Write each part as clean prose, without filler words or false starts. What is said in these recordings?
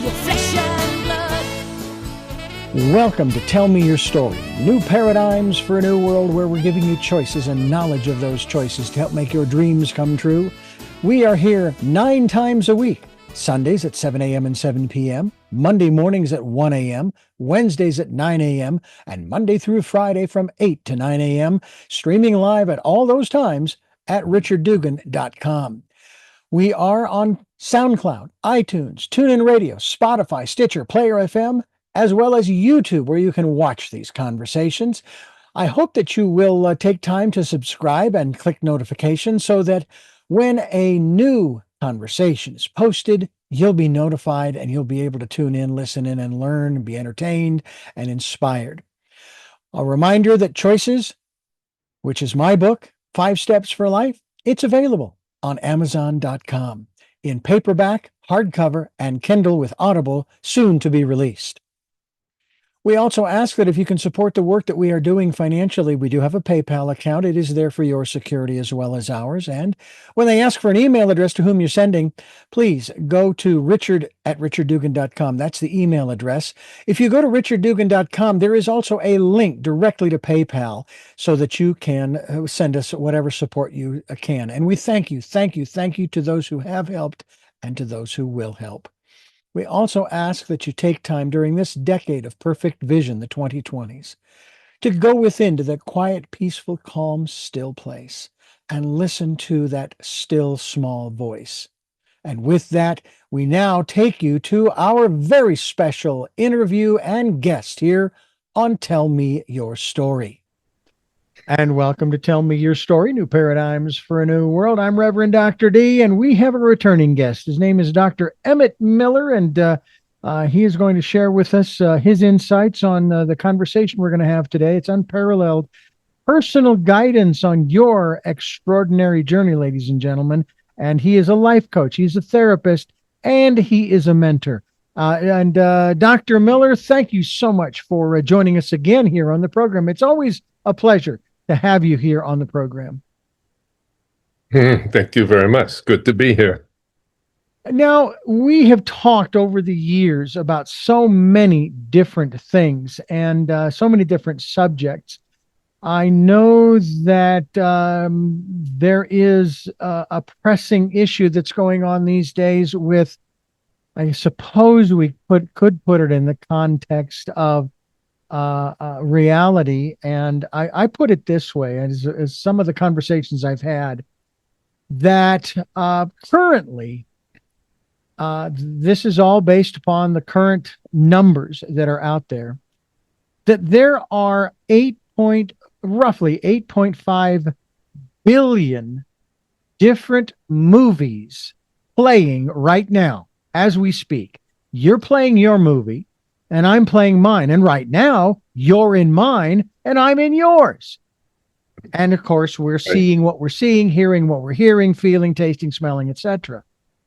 your flesh and blood. Welcome to Tell Me Your Story, new paradigms for a new world where we're giving you choices and knowledge of those choices to help make your dreams come true. We are here 9 times a week, Sundays at 7 a.m. and 7 p.m., Monday mornings at 1 a.m., Wednesdays at 9 a.m., and Monday through Friday from 8 to 9 a.m., streaming live at all those times at richarddugan.com. We are on SoundCloud, iTunes, TuneIn Radio, Spotify, Stitcher, Player FM, as well as YouTube, where you can watch these conversations. I hope that you will take time to subscribe and click notifications so that when a new conversation is posted, you'll be notified and you'll be able to tune in, listen in, and learn, and be entertained and inspired. A reminder that Choices, which is my book, 5 Steps for Life, it's available on Amazon.com in paperback, hardcover, and Kindle with Audible, soon to be released. We also ask that if you can support the work that we are doing financially, we do have a PayPal account. It is there for your security as well as ours. And when they ask for an email address to whom you're sending, please go to richard@richarddugan.com. That's the email address. If you go to richarddugan.com, there is also a link directly to PayPal so that you can send us whatever support you can. And we thank you to those who have helped and to those who will help. We also ask that you take time during this decade of perfect vision, the 2020s, to go within to that quiet, peaceful, calm, still place and listen to that still, small voice. And with that, we now take you to our very special interview and guest here on Tell Me Your Story. And welcome to Tell Me Your Story, New Paradigms for a New World. I'm Reverend Dr. D, and we have a returning guest. His name is Dr. Emmet Miller, and he is going to share with us his insights on the conversation we're going to have today. It's unparalleled personal guidance on your extraordinary journey, ladies and gentlemen. And he is a life coach, he's a therapist, and he is a mentor. Dr. Miller, thank you so much for joining us again here on the program. It's always a pleasure to have you here on the program. Thank you very much. Good to be here. Now, we have talked over the years about so many different things and so many different subjects. I know that there is a pressing issue that's going on these days with, I suppose we could put it in the context of reality. And I put it this way, as some of the conversations I've had, that currently, this is all based upon the current numbers that are out there, that there are roughly 8.5 billion different movies playing right now as we speak. You're playing your movie, and I'm playing mine. And right now, you're in mine, and I'm in yours. And of course, we're seeing what we're seeing, hearing what we're hearing, feeling, tasting, smelling, etc.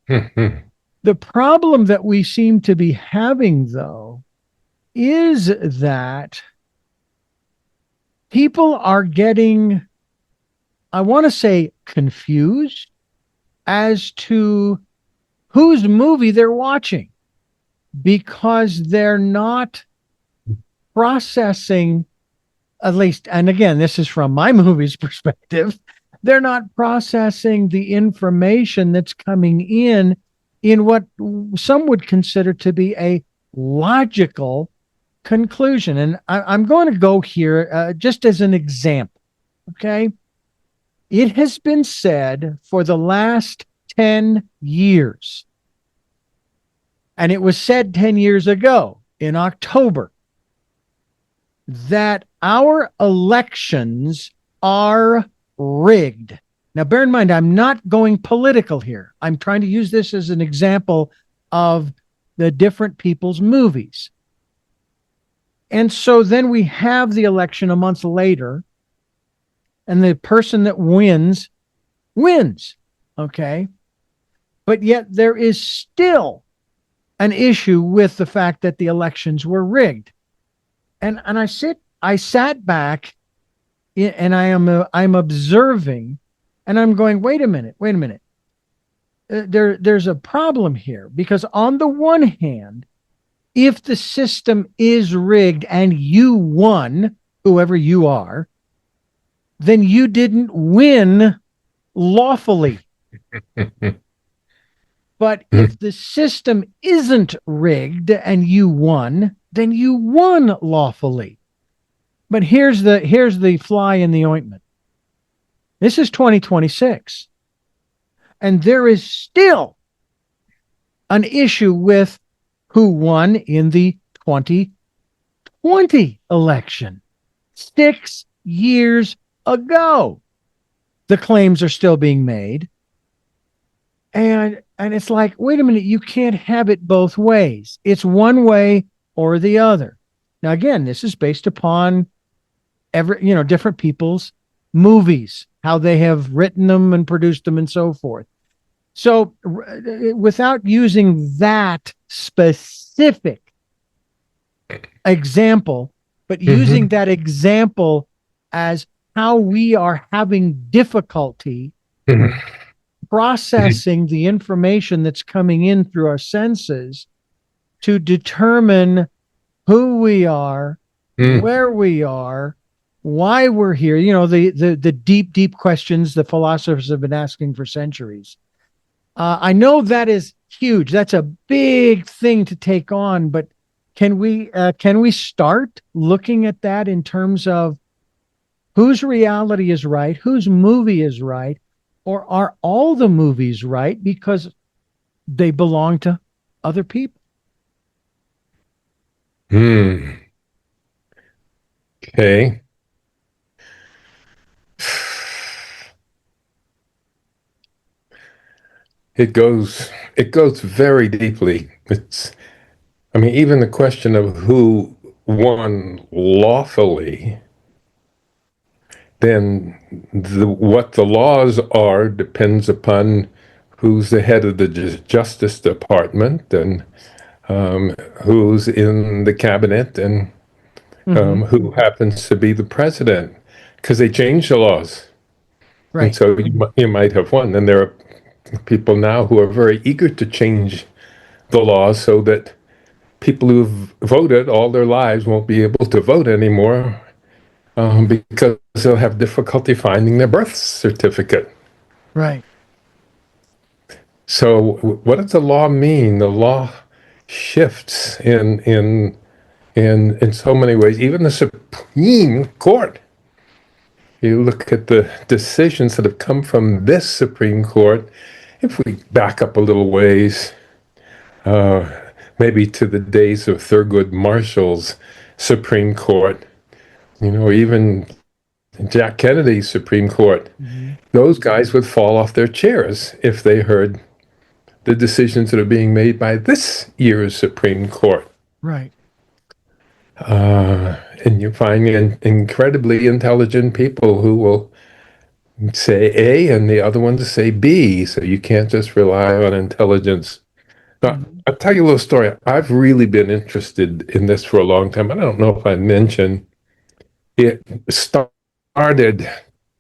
The problem that we seem to be having, though, is that people are getting, I want to say, confused as to whose movie they're watching, because they're not processing, at least, and again, this is from my movie's perspective, they're not processing the information that's coming in what some would consider to be a logical conclusion. And I'm going to go here just as an example, okay? It has been said for the last 10 years, and it was said 10 years ago in October, that our elections are rigged. Now, bear in mind, I'm not going political here. I'm trying to use this as an example of the different people's movies. And so then we have the election a month later, and the person that wins, okay? But yet there is still an issue with the fact that the elections were rigged. And I sat back and I'm observing, and I'm going, wait a minute. there's a problem here because on the one hand, if the system is rigged and you won, whoever you are, then you didn't win lawfully. But if the system isn't rigged and you won, then you won lawfully. But here's the fly in the ointment. This is 2026. And there is still an issue with who won in the 2020 election. 6 years ago. The claims are still being made. And it's like, wait a minute, you can't have it both ways. It's one way or the other. Now, again, this is based upon different people's movies, how they have written them and produced them and so forth. So without using that specific example, but using that example as how we are having difficulty processing the information that's coming in through our senses to determine who we are, where we are, why we're here. The deep questions the philosophers have been asking for centuries. I know that is huge. That's a big thing to take on, but can we start looking at that in terms of whose reality is right, whose movie is right, or are all the movies right because they belong to other people? Okay. It goes very deeply. Even the question of who won lawfully, then what the laws are depends upon who's the head of the Justice Department and who's in the cabinet and who happens to be the president, because they changed the laws. Right. And so you might have won. And there are people now who are very eager to change the laws so that people who've voted all their lives won't be able to vote anymore because they'll have difficulty finding their birth certificate. Right. So what does the law mean? The law shifts in so many ways. Even the Supreme Court. You look at the decisions that have come from this Supreme Court. If we back up a little ways, maybe to the days of Thurgood Marshall's Supreme Court, even Jack Kennedy's Supreme Court, those guys would fall off their chairs if they heard the decisions that are being made by this year's Supreme Court. Right. And you find incredibly intelligent people who will say A and the other one to say B, so you can't just rely on intelligence. Now, I'll tell you a little story. I've really been interested in this for a long time. I don't know if I mentioned it started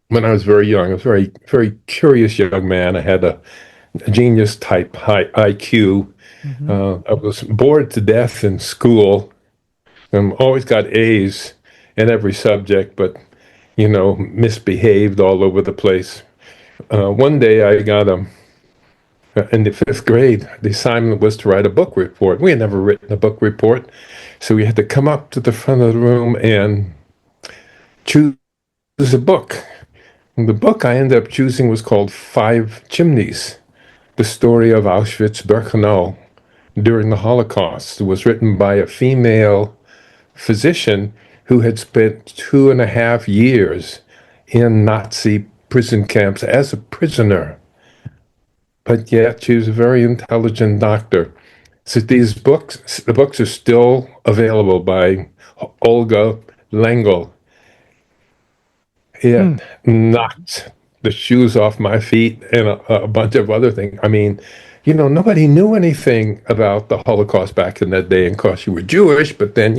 when I was very young. I was a very, very curious young man. I had a genius type high IQ. I was bored to death in school. Always got A's in every subject, but misbehaved all over the place. One day I got in the 5th grade, the assignment was to write a book report. We had never written a book report, so we had to come up to the front of the room and choose a book. And the book I ended up choosing was called Five Chimneys, the story of Auschwitz-Birkenau during the Holocaust. It was written by a female physician who had spent 2.5 years in Nazi prison camps as a prisoner. But yet she was a very intelligent doctor. So the books are still available by Olga Lengel. It knocked the shoes off my feet and a bunch of other things. Nobody knew anything about the Holocaust back in that day. And of course, you were Jewish, but then,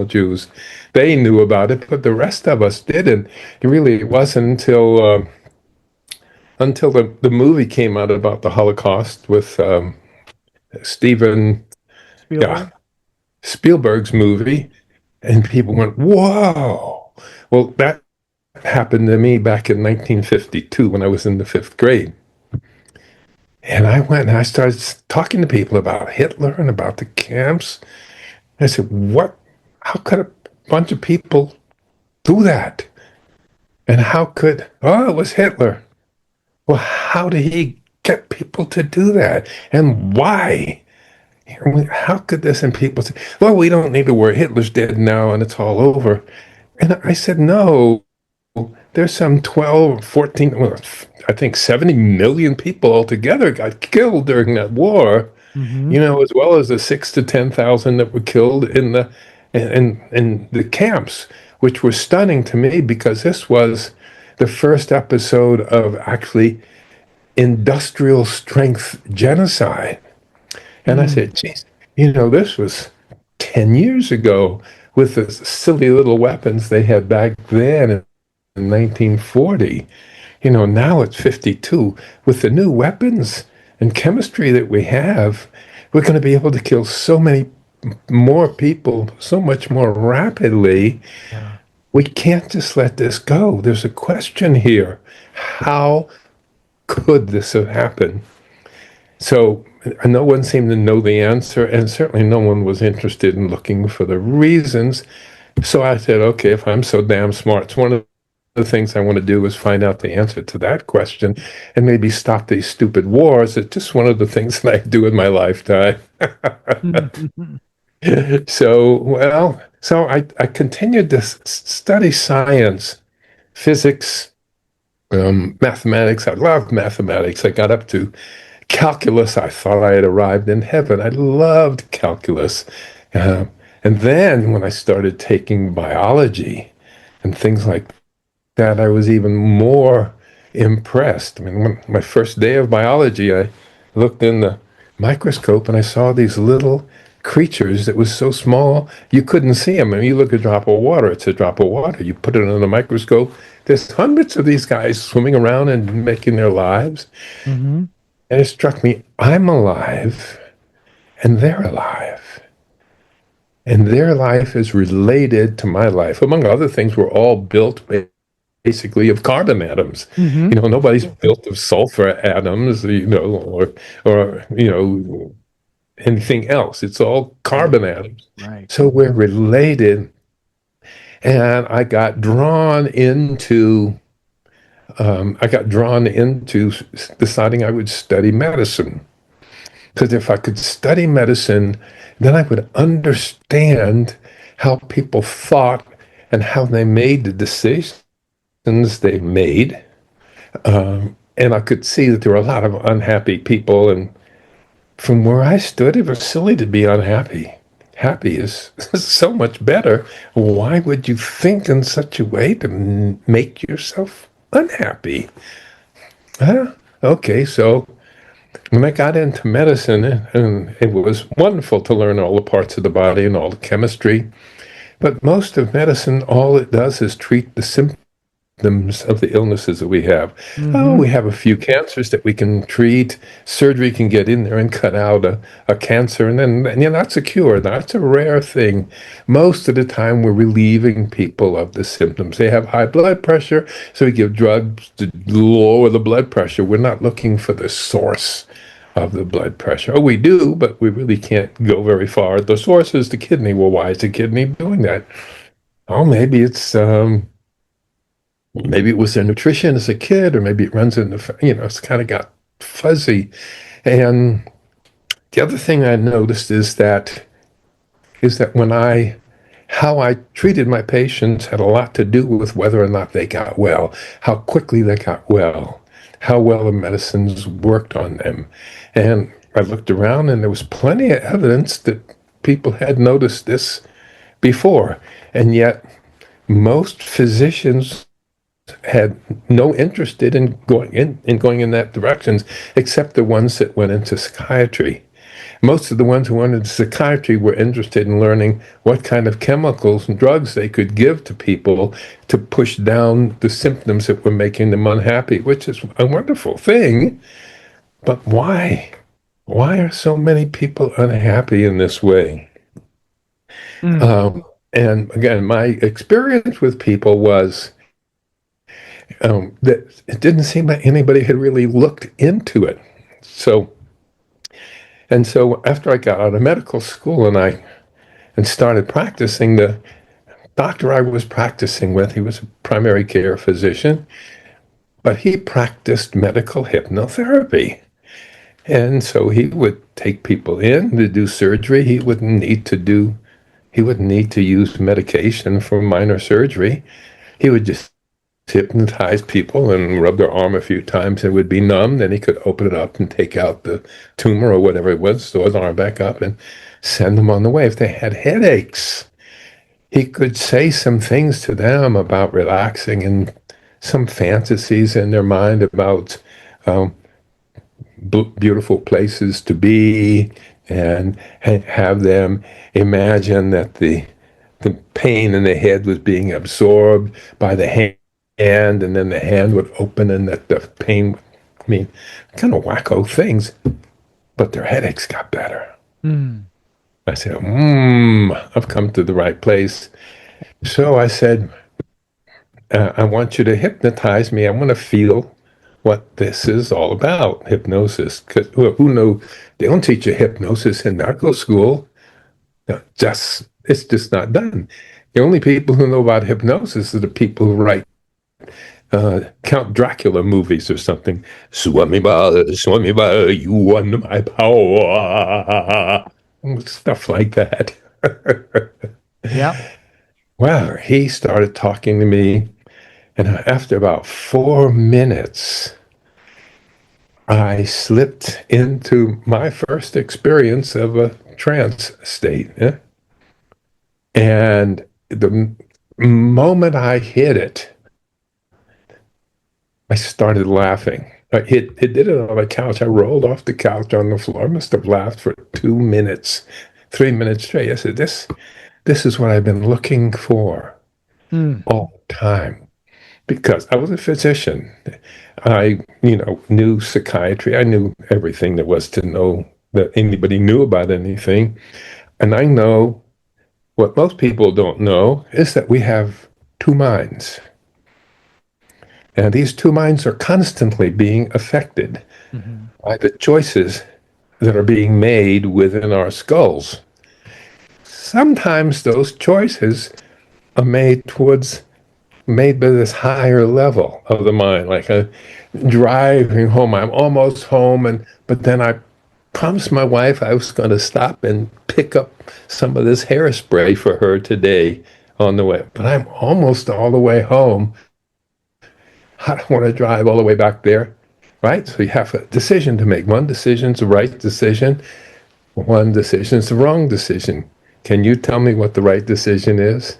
Jews, they knew about it, but the rest of us didn't. It really wasn't until until the movie came out about the Holocaust with Steven, yeah, Spielberg. Spielberg's movie, and people went, "Whoa!" Well, that happened to me back in 1952 when I was in the fifth grade. And I went and I started talking to people about Hitler and about the camps. I said, "What? How could a bunch of people do that? And how could, oh, it was Hitler. Well, how did he get people to do that? And why? I mean, how could this?" And people say, "Well, we don't need to worry. Hitler's dead now and it's all over." And I said, "No, there's some 12, 14, well, I think 70 million people altogether got killed during that war, Mm-hmm. as well as the 6 to 10,000 that were killed in the camps, which was stunning to me because this was the first episode of actually industrial strength genocide. And I said, geez, this was 10 years ago with the silly little weapons they had back then in 1940. Now it's 52. With the new weapons and chemistry that we have, we're going to be able to kill so many more people so much more rapidly. Yeah. We can't just let this go. There's a question here. How could this have happened? So no one seemed to know the answer, and certainly no one was interested in looking for the reasons. So I said, okay, if I'm so damn smart, it's one of the things I want to do is find out the answer to that question and maybe stop these stupid wars. It's just one of the things that I do in my lifetime. So I continued to study science, physics, mathematics. I loved mathematics. I got up to calculus. I thought I had arrived in heaven. I loved calculus. Uh, and then when I started taking biology and things like that, I was even more impressed. I mean, my first day of biology, I looked in the microscope and I saw these little creatures that was so small you couldn't see them. I mean, you look at a drop of water, it's a drop of water. You put it under the microscope, there's hundreds of these guys swimming around and making their lives. Mm-hmm. And it struck me, I'm alive and they're alive. And their life is related to my life. Among other things, we're all built basically of carbon atoms. Mm-hmm. Nobody's built of sulfur atoms, or anything else. It's all carbon atoms. Right. So we're related. And I got drawn into deciding I would study medicine. Because if I could study medicine, then I would understand how people thought and how they made the decisions they made. And I could see that there were a lot of unhappy people. And from where I stood, it was silly to be unhappy. Happy is so much better. Why would you think in such a way to make yourself unhappy? Okay, so when I got into medicine, and it was wonderful to learn all the parts of the body and all the chemistry. But most of medicine, all it does is treat the symptoms of the illnesses that we have. Oh, Mm-hmm. we have a few cancers that we can treat. Surgery can get in there and cut out a cancer, and then that's a cure. That's a rare thing. Most of the time, we're relieving people of the symptoms. They have high blood pressure, so we give drugs to lower the blood pressure. We're not looking for the source of the blood pressure. Oh, we do, but we really can't go very far. The source is the kidney. Well, why is the kidney doing that? Oh, maybe it was their nutrition as a kid, or maybe it runs in it's kind of got fuzzy. And the other thing I noticed is that how I treated my patients had a lot to do with whether or not they got well, how quickly they got well, how well the medicines worked on them. And I looked around and there was plenty of evidence that people had noticed this before. And yet most physicians had no interest in going in that direction, except the ones that went into psychiatry. most of the ones who wanted psychiatry were interested in learning what kind of chemicals and drugs they could give to people to push down the symptoms that were making them unhappy, which is a wonderful thing. But why? Why are so many people unhappy in this way? And again, my experience with people was that it didn't seem like anybody had really looked into it. So after I got out of medical school and started practicing, the doctor I was practicing with, he was a primary care physician, but he practiced medical hypnotherapy. And so he would take people in to do surgery. He wouldn't need to use medication for minor surgery. He would just hypnotize people and rub their arm a few times. It would be numb. Then he could open it up and take out the tumor or whatever it was, sew his arm back up, and send them on the way. If they had headaches, he could say some things to them about relaxing and some fantasies in their mind about beautiful places to be, and have them imagine that the pain in the head was being absorbed by the hand, and then the hand would open and that the pain, I mean, kind of wacko things, but their headaches got better. I said, I've come to the right place. So I said, I want you to hypnotize me. I want to feel what this is all about, hypnosis. Because who knows? They don't teach you hypnosis in medical school. No, it's just not done. The only people who know about hypnosis are the people who write Count Dracula movies or something. Swami ba, you won my power. Stuff like that. Yeah. Well, he started talking to me, and after about 4 minutes, I slipped into my first experience of a trance state. Yeah? And the moment I hit it, I started laughing. It did it on the couch. I rolled off the couch on the floor. I must have laughed for 2 minutes, 3 minutes straight. I said, this is what I've been looking for all the time. Because I was a physician. I, knew psychiatry. I knew everything there was to know that anybody knew about anything. And I know what most people don't know is that we have two minds. And these two minds are constantly being affected by the choices that are being made within our skulls. Sometimes those choices are made by this higher level of the mind, like a driving home. I'm almost home, but then I promised my wife I was going to stop and pick up some of this hairspray for her today on the way. But I'm almost all the way home. I don't want to drive all the way back there, right? So you have a decision to make. One decision's the right decision. One decision's the wrong decision. Can you tell me what the right decision is?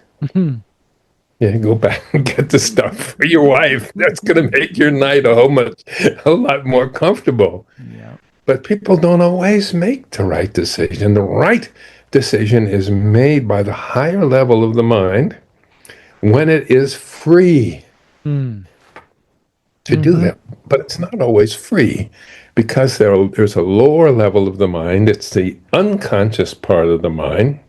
Yeah, go back and get the stuff for your wife. That's going to make your night a whole lot more comfortable. Yeah. But people don't always make the right decision. The right decision is made by the higher level of the mind when it is free to do that. But it's not always free because there's a lower level of the mind. It's the unconscious part of the mind.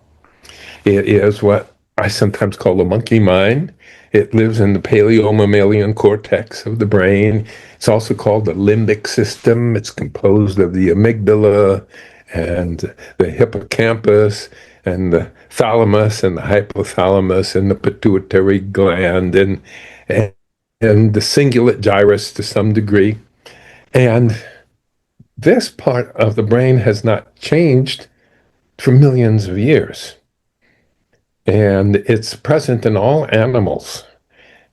It is what I sometimes call the monkey mind. It lives in the paleo-mammalian cortex of the brain. It's also called the limbic system. It's composed of the amygdala and the hippocampus and the thalamus and the hypothalamus and the pituitary gland and the cingulate gyrus to some degree. And this part of the brain has not changed for millions of years. And it's present in all animals.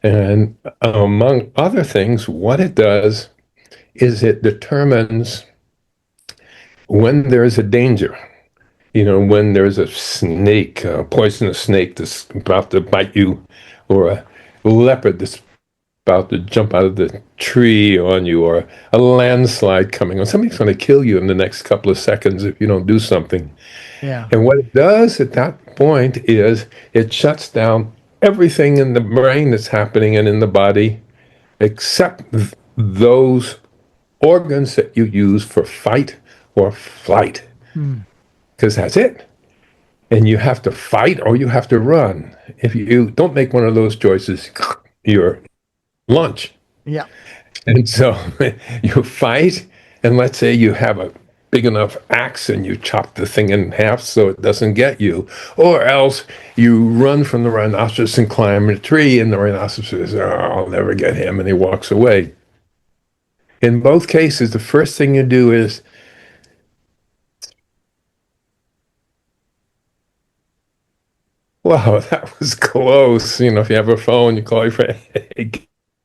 And among other things, what it does is it determines when there's a danger. When there's a snake, a poisonous snake that's about to bite you, or a leopard that's about to jump out of the tree on you, or a landslide coming on. Something's going to kill you in the next couple of seconds if you don't do something. Yeah. And what it does at that point is it shuts down everything in the brain that's happening and in the body except those organs that you use for fight or flight, because that's it. And you have to fight or you have to run. If you don't make one of those choices, you're lunch. Yeah. And so you fight, and let's say you have a big enough axe and you chop the thing in half so it doesn't get you. Or else you run from the rhinoceros and climb a tree, and the rhinoceros says, "Oh, I'll never get him," and he walks away. In both cases, the first thing you do is, wow, that was close. If you have a phone, you call your friend, "Hey,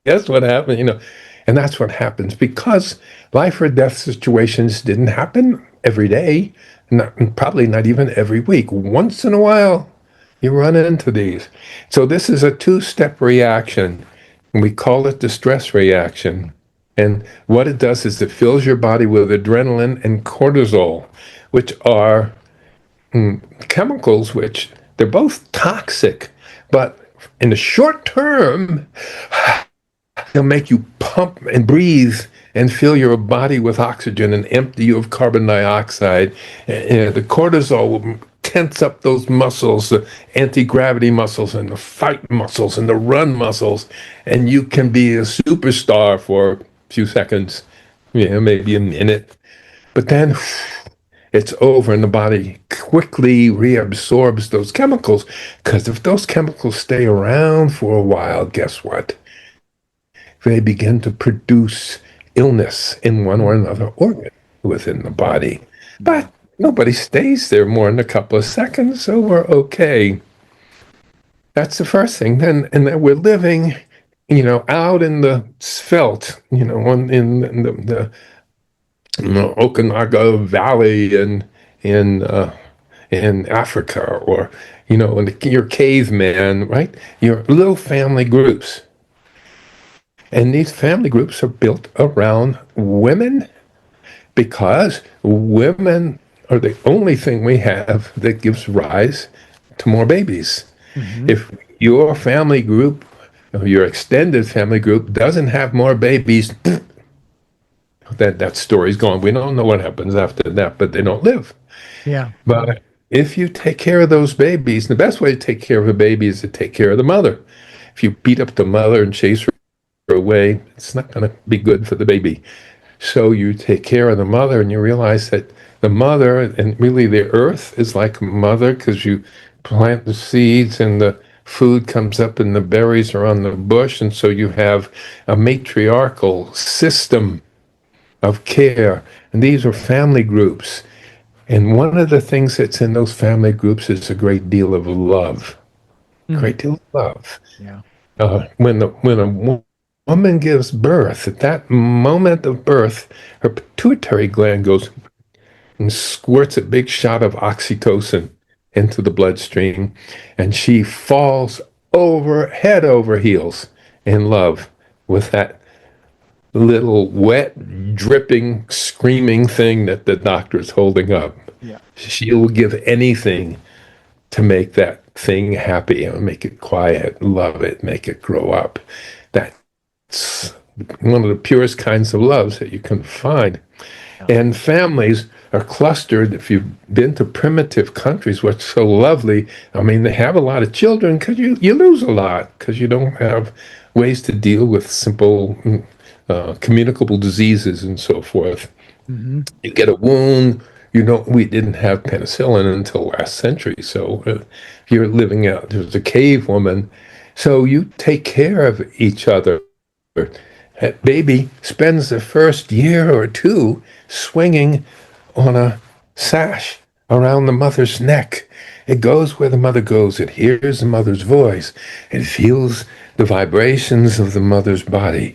guess what happened?" And that's what happens because life or death situations didn't happen every day, probably not even every week. Once in a while, you run into these. So this is a two-step reaction, and we call it the stress reaction. And what it does is it fills your body with adrenaline and cortisol, which are chemicals which they're both toxic, but in the short term, they'll make you pump and breathe and fill your body with oxygen and empty you of carbon dioxide. The cortisol will tense up those muscles, the anti-gravity muscles and the fight muscles and the run muscles, and you can be a superstar for a few seconds, maybe a minute. But then it's over, and the body quickly reabsorbs those chemicals, because if those chemicals stay around for a while, guess what? They begin to produce illness in one or another organ within the body. But nobody stays there more than a couple of seconds, so we're okay. That's the first thing. And then we're living, out in the svelte, in the Okanaga Valley in Africa, or your caveman, right? Your little family groups. And these family groups are built around women, because women are the only thing we have that gives rise to more babies. If your family group, or your extended family group, doesn't have more babies, that story's gone. We don't know what happens after that, but they don't live. Yeah. But if you take care of those babies, the best way to take care of a baby is to take care of the mother. If you beat up the mother and chase her away, it's not going to be good for the baby. So you take care of the mother, and you realize that the mother, and really the earth, is like a mother, because you plant the seeds and the food comes up and the berries are on the bush. And so you have a matriarchal system of care. And these are family groups. And one of the things that's in those family groups is a great deal of love. Great deal of love. Yeah. When a woman gives birth, at that moment of birth, her pituitary gland goes and squirts a big shot of oxytocin into the bloodstream, and she falls head over heels in love with that little wet, dripping, screaming thing that the doctor is holding up. Yeah. She will give anything to make that thing happy, make it quiet, love it, make it grow up. That's one of the purest kinds of loves that you can find. And families are clustered. If you've been to primitive countries, what's so lovely, they have a lot of children, because you lose a lot, because you don't have ways to deal with simple communicable diseases and so forth. You get a wound, we didn't have penicillin until last century. So you're living out, there's a cave woman. So you take care of each other. That baby spends the first year or two swinging on a sash around the mother's neck. It goes where the mother goes. It hears the mother's voice. It feels the vibrations of the mother's body.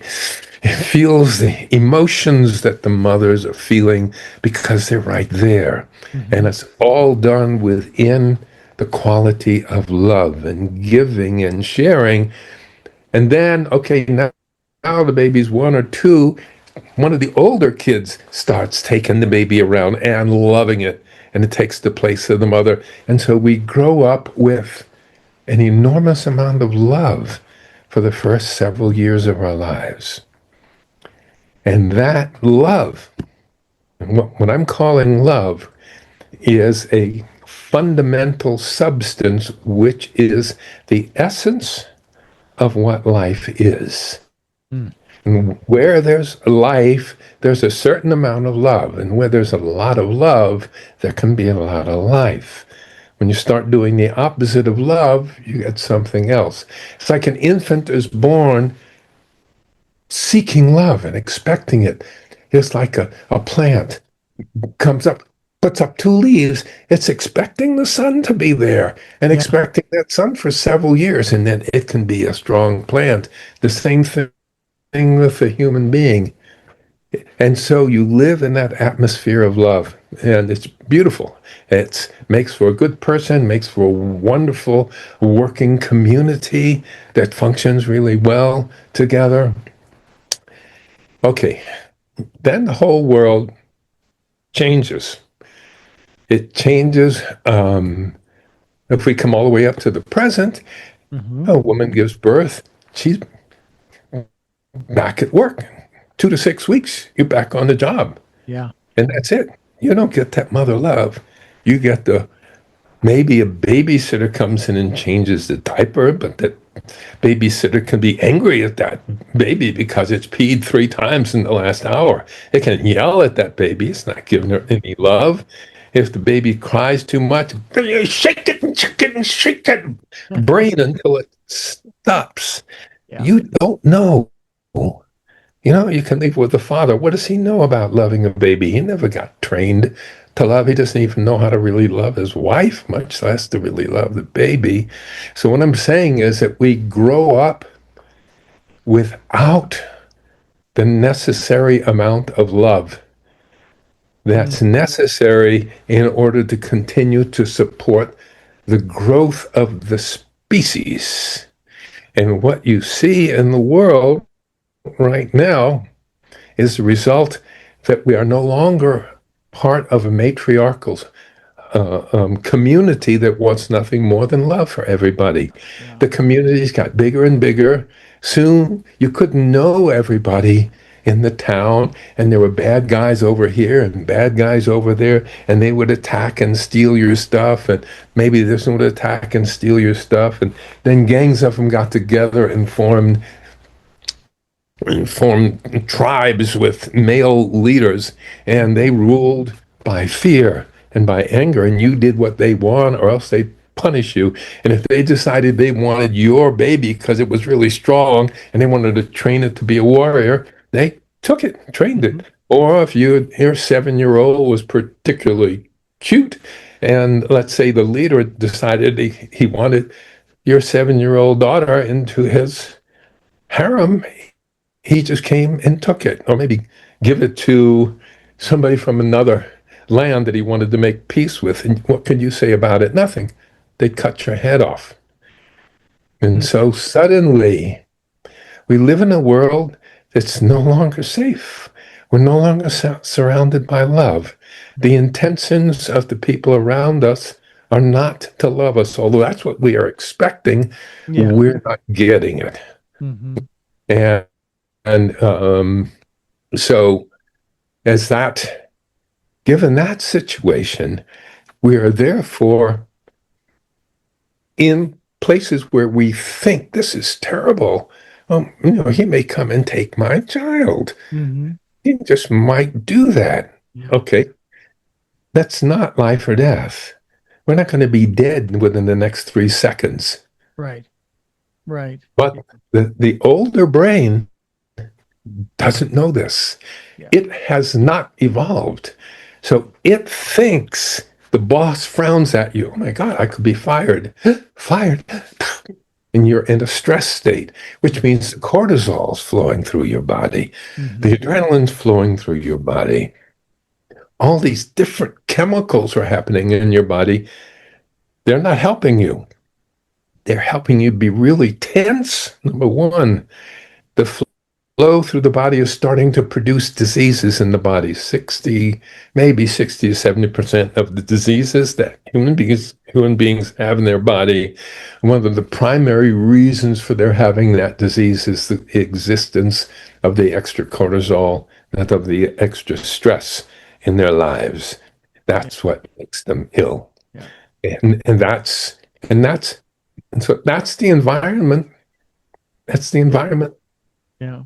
It feels the emotions that the mothers are feeling, because they're right there. And it's all done within the quality of love and giving and sharing. And then, okay, now now the baby's 1 or 2, one of the older kids starts taking the baby around and loving it, and it takes the place of the mother. And so we grow up with an enormous amount of love for the first several years of our lives. And that love, what I'm calling love, is a fundamental substance which is the essence of what life is. And where there's life, there's a certain amount of love. And where there's a lot of love, there can be a lot of life. When you start doing the opposite of love, you get something else. It's like an infant is born seeking love and expecting it. It's like a plant comes up, puts up 2 leaves. It's expecting the sun to be there and expecting that sun for several years, and then it can be a strong plant. The same thing with a human being. And so you live in that atmosphere of love, and it's beautiful. It makes for a good person, makes for a wonderful working community that functions really well together. Okay, then the whole world changes. It changes. If we come all the way up to the present, a woman gives birth, she's back at work. 2 to 6 weeks, you're back on the job. Yeah. And that's it. You don't get that mother love. You get maybe a babysitter comes in and changes the diaper, but that babysitter can be angry at that baby because it's peed 3 times in the last hour. It can yell at that baby. It's not giving her any love. If the baby cries too much, shake it and shake it and shake that brain until it stops. Yeah. You don't know. You can leave with the father. What does he know about loving a baby? He never got trained to love. He doesn't even know how to really love his wife, much less to really love the baby. So what I'm saying is that we grow up without the necessary amount of love that's necessary in order to continue to support the growth of the species. And what you see in the world right now is the result that we are no longer part of a matriarchal community that wants nothing more than love for everybody. Yeah. The communities got bigger and bigger. Soon you couldn't know everybody in the town, and there were bad guys over here and bad guys over there, and they would attack and steal your stuff, and maybe this one would attack and steal your stuff, and then gangs of them got together and formed tribes with male leaders, and they ruled by fear and by anger, and you did what they want or else they punish you. And if they decided they wanted your baby because it was really strong and they wanted to train it to be a warrior, they took it, trained it. Or if your 7-year-old was particularly cute, and let's say the leader decided he wanted your 7-year-old daughter into his harem, he just came and took it, or maybe give it to somebody from another land that he wanted to make peace with. And what can you say about it? Nothing. They cut your head off. And so suddenly we live in a world that's no longer safe. We're no longer surrounded by love. The intentions of the people around us are not to love us, although that's what we are expecting. Yeah. We're not getting it. And so given that situation, we are therefore in places where we think this is terrible. He may come and take my child. He just might do that. Yeah. Okay. That's not life or death. We're not going to be dead within the next 3 seconds. Right. But the older brain doesn't know this. Yeah. It has not evolved. So it thinks the boss frowns at you. Oh my God, I could be fired. Fired. And you're in a stress state, which means the cortisol's flowing through your body. The adrenaline's flowing through your body. All these different chemicals are happening in your body. They're not helping you. They're helping you be really tense. Number one, the flow through the body is starting to produce diseases in the body. Maybe 60 to 70% of the diseases that human beings have in their body, one of the primary reasons for their having that disease is the existence of the extra cortisol, and of the extra stress in their lives. That's what makes them ill. Yeah. And that's the environment. That's the environment Yeah.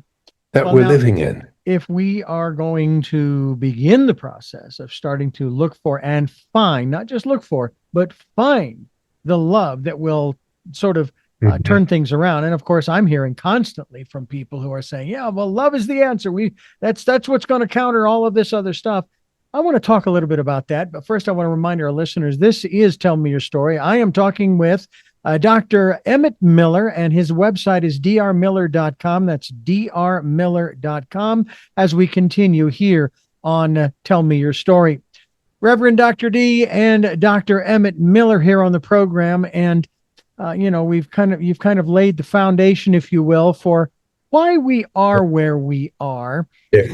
that Well, we're now, living in. if we are going to begin the process of starting to look for and find, not just look for, but find the love that will sort of turn things around. And of course, I'm hearing constantly from people who are saying, "Yeah, well, love is the answer. That's what's going to counter all of this other stuff." I want to talk a little bit about that, but first, I want to remind our listeners: this is Tell Me Your Story. I am talking with Dr. Emmet Miller, and his website is drmiller.com. That's drmiller.com. As we continue here on Tell Me Your Story, Reverend Dr. D and Dr. Emmet Miller here on the program, and you've kind of laid the foundation, if you will, for why we are where we are. Yeah,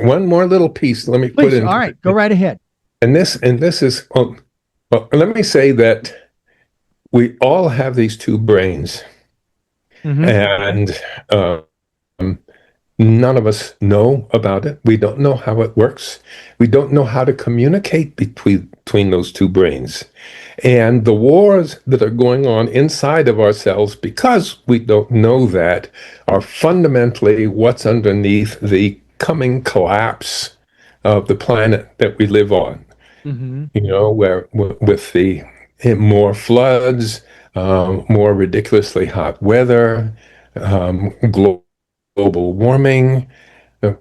one more little piece. Let me Please, put in. all right, go right ahead. And this is. Well, let me say that we all have these two brains, and none of us know about it. We don't know how it works. We don't know how to communicate between those two brains. And the wars that are going on inside of ourselves, because we don't know that, are fundamentally what's underneath the coming collapse of the planet that we live on. Where with the more floods, more ridiculously hot weather, global warming.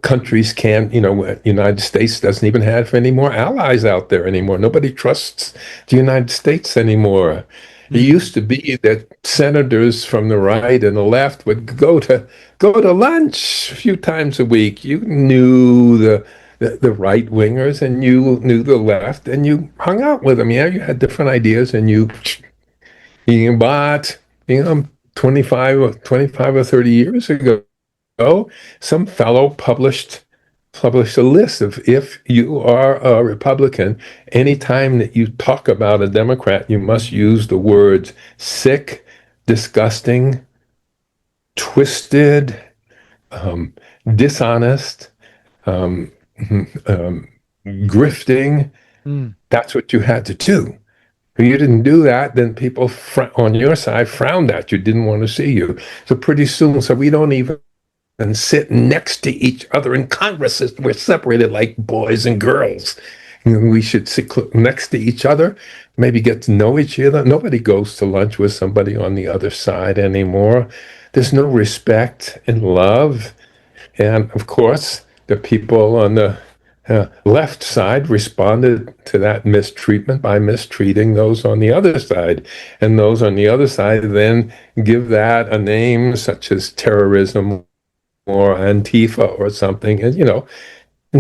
Countries can't, United States doesn't even have any more allies out there anymore. Nobody trusts the United States anymore. It used to be that senators from the right and the left would go to lunch a few times a week. You knew the right wingers and you knew the left, and you hung out with them. Yeah, you had different ideas, and but 25 or 30 years ago, some fellow published a list of, if you are a Republican, anytime that you talk about a Democrat, you must use the words sick, disgusting, twisted, dishonest, grifting. That's what you had to do. If you didn't do that, then people on your side frowned at you, didn't want to see you. So pretty soon, we don't even sit next to each other in Congress. We're separated like boys and girls. We should sit next to each other, maybe get to know each other. Nobody goes to lunch with somebody on the other side anymore. There's no respect and love. And of course, the people on the left side responded to that mistreatment by mistreating those on the other side. And those on the other side then give that a name such as terrorism or Antifa or something. And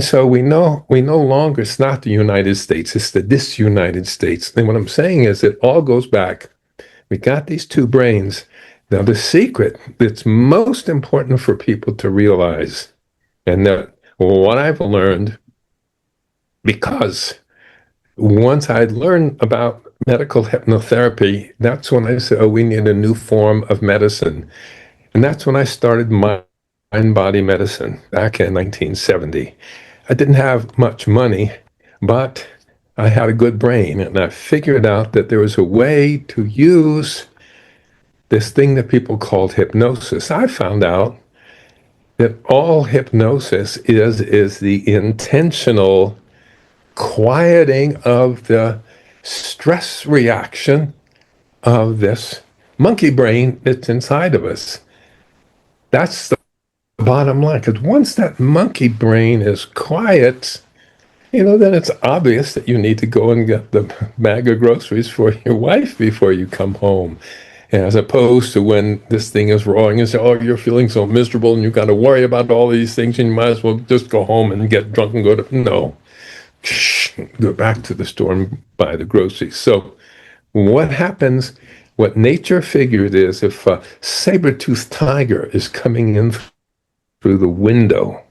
so we no longer, it's not the United States, it's the disunited states. And what I'm saying is it all goes back. We got these two brains. Now, the secret that's most important for people to realize, and that what I've learned, because once I'd learned about medical hypnotherapy, that's when I said, we need a new form of medicine. And that's when I started mind-body medicine back in 1970. I didn't have much money, but I had a good brain, and I figured out that there was a way to use this thing that people called hypnosis. I found out that all hypnosis is the intentional quieting of the stress reaction of this monkey brain that's inside of us. That's the bottom line. Because once that monkey brain is quiet, then it's obvious that you need to go and get the bag of groceries for your wife before you come home. As opposed to when this thing is wrong and say, you're feeling so miserable and you've got to worry about all these things and you might as well just go home and get drunk and no. Go back to the store and buy the groceries. So what happens, what nature figured is, if a saber-toothed tiger is coming in through the window.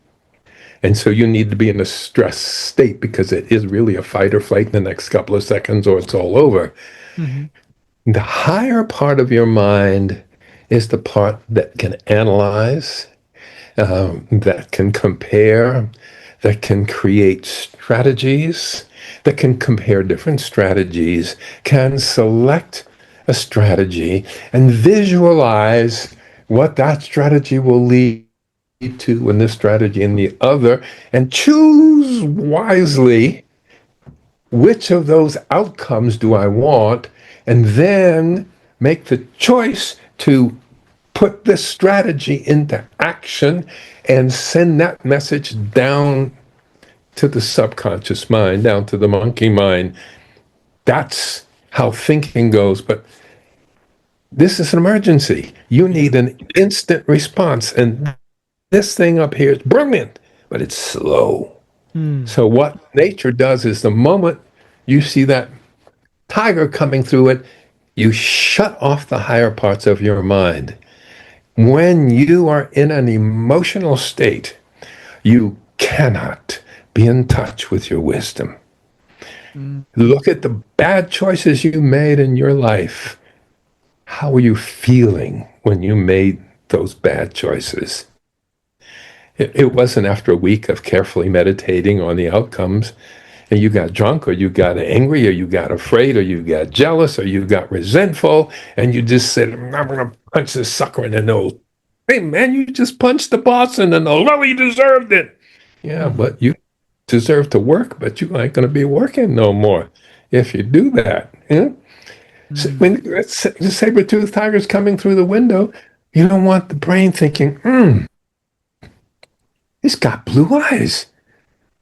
And so you need to be in a stress state because it is really a fight or flight in the next couple of seconds or it's all over. Mm-hmm. The higher part of your mind is the part that can analyze, that can compare, that can create strategies, that can compare different strategies, can select a strategy and visualize what that strategy will lead to in this strategy and the other, and choose wisely which of those outcomes do I want, and then make the choice to put this strategy into action and send that message down to the subconscious mind, down to the monkey mind. That's how thinking goes. But this is an emergency. You need an instant response. And this thing up here is brilliant, but it's slow. So what nature does is the moment you see that tiger coming through it, you shut off the higher parts of your mind. When you are in an emotional state, you cannot be in touch with your wisdom. Look at the bad choices you made in your life. How were you feeling when you made those bad choices? It wasn't after a week of carefully meditating on the outcomes and you got drunk or you got angry or you got afraid or you got jealous or you got resentful and you just said, I'm going to punch this sucker in the nose. Hey, man, you just punched the boss in the nose. Well, he deserved it. Yeah, but you deserve to work, but you ain't going to be working no more if you do that. Yeah? So when the saber-toothed tiger's coming through the window, you don't want the brain thinking, he's got blue eyes.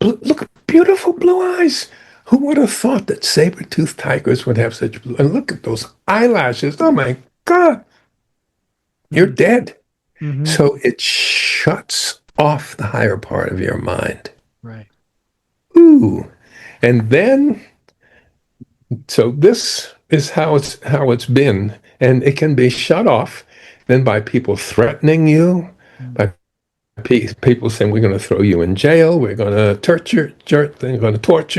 Look, beautiful blue eyes. Who would have thought that saber-toothed tigers would have such blue? And look at those eyelashes. Oh my God. You're dead. Mm-hmm. So it shuts off the higher part of your mind. Right. Ooh. And then, so this is how it's been. And it can be shut off then by people threatening you, by people saying we're going to throw you in jail, we're going to torture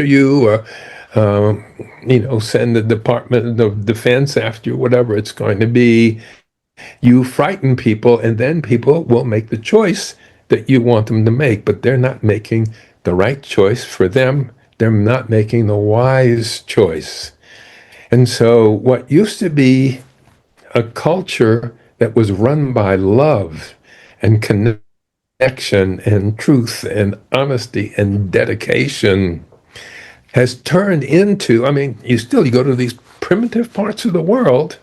you, or send the Department of Defense after you, whatever it's going to be. You frighten people, and then people will make the choice that you want them to make, but they're not making the right choice for them. They're not making the wise choice. And so what used to be a culture that was run by love and connection and truth and honesty and dedication has turned into, you go to these primitive parts of the world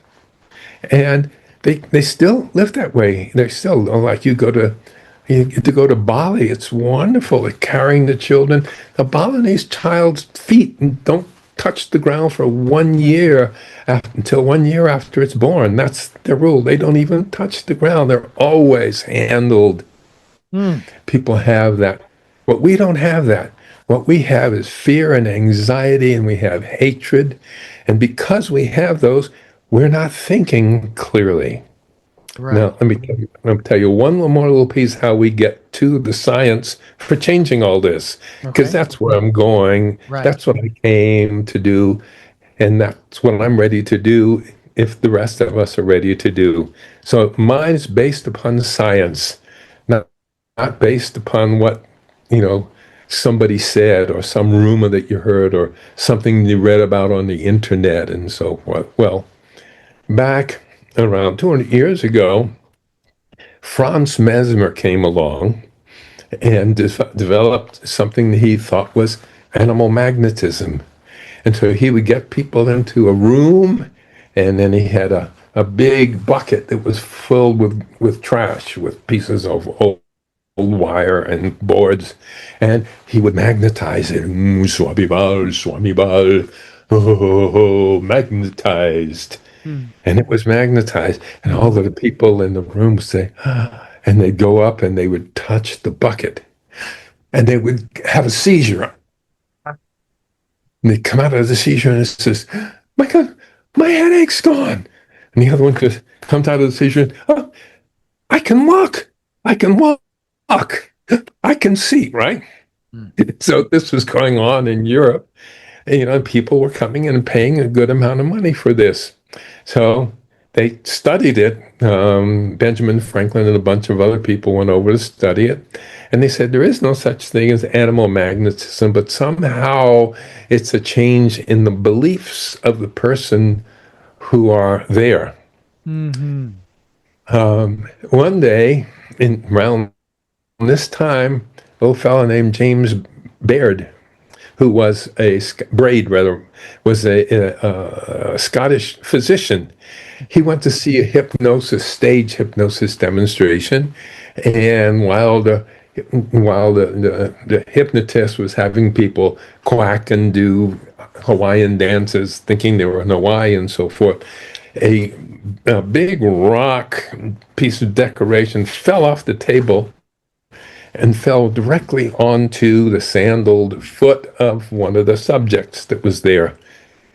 and they still live that way. They're still like you get to go to Bali. It's wonderful. They're carrying the children. The Balinese child's feet don't touch the ground for 1 year until 1 year after it's born. That's their rule. They don't even touch the ground. They're always handled. People have that. But we don't have that. What we have is fear and anxiety, and we have hatred. And because we have those, we're not thinking clearly. Right. Now, let me tell you one more little piece how we get to the science for changing all this, because that's where I'm going. Right. That's what I came to do, and that's what I'm ready to do if the rest of us are ready to do. So mine's based upon science, not based upon what, somebody said or some rumor that you heard or something you read about on the internet and so forth. Well, back around 200 years ago, Franz Mesmer came along and developed something that he thought was animal magnetism. And so he would get people into a room, and then he had a big bucket that was filled with trash, with pieces of old wire and boards, and he would magnetize it. Swami bal, magnetized. And it was magnetized, and all of the people in the room would say, and they'd go up and they would touch the bucket, and they would have a seizure. And they'd come out of the seizure, and it says, my God, my headache's gone. And the other one comes out of the seizure, oh, I can walk. Look, I can see, right? Mm. So this was going on in Europe. And, people were coming in and paying a good amount of money for this. So they studied it. Benjamin Franklin and a bunch of other people went over to study it. And they said there is no such thing as animal magnetism, but somehow it's a change in the beliefs of the person who are there. Mm-hmm. One day, around this time, a little fellow named James Baird, who was Braid rather, was a Scottish physician. He went to see a stage hypnosis demonstration, and while the hypnotist was having people quack and do Hawaiian dances, thinking they were in Hawaii and so forth, a, a big rock piece of decoration fell off the table and fell directly onto the sandaled foot of one of the subjects that was there.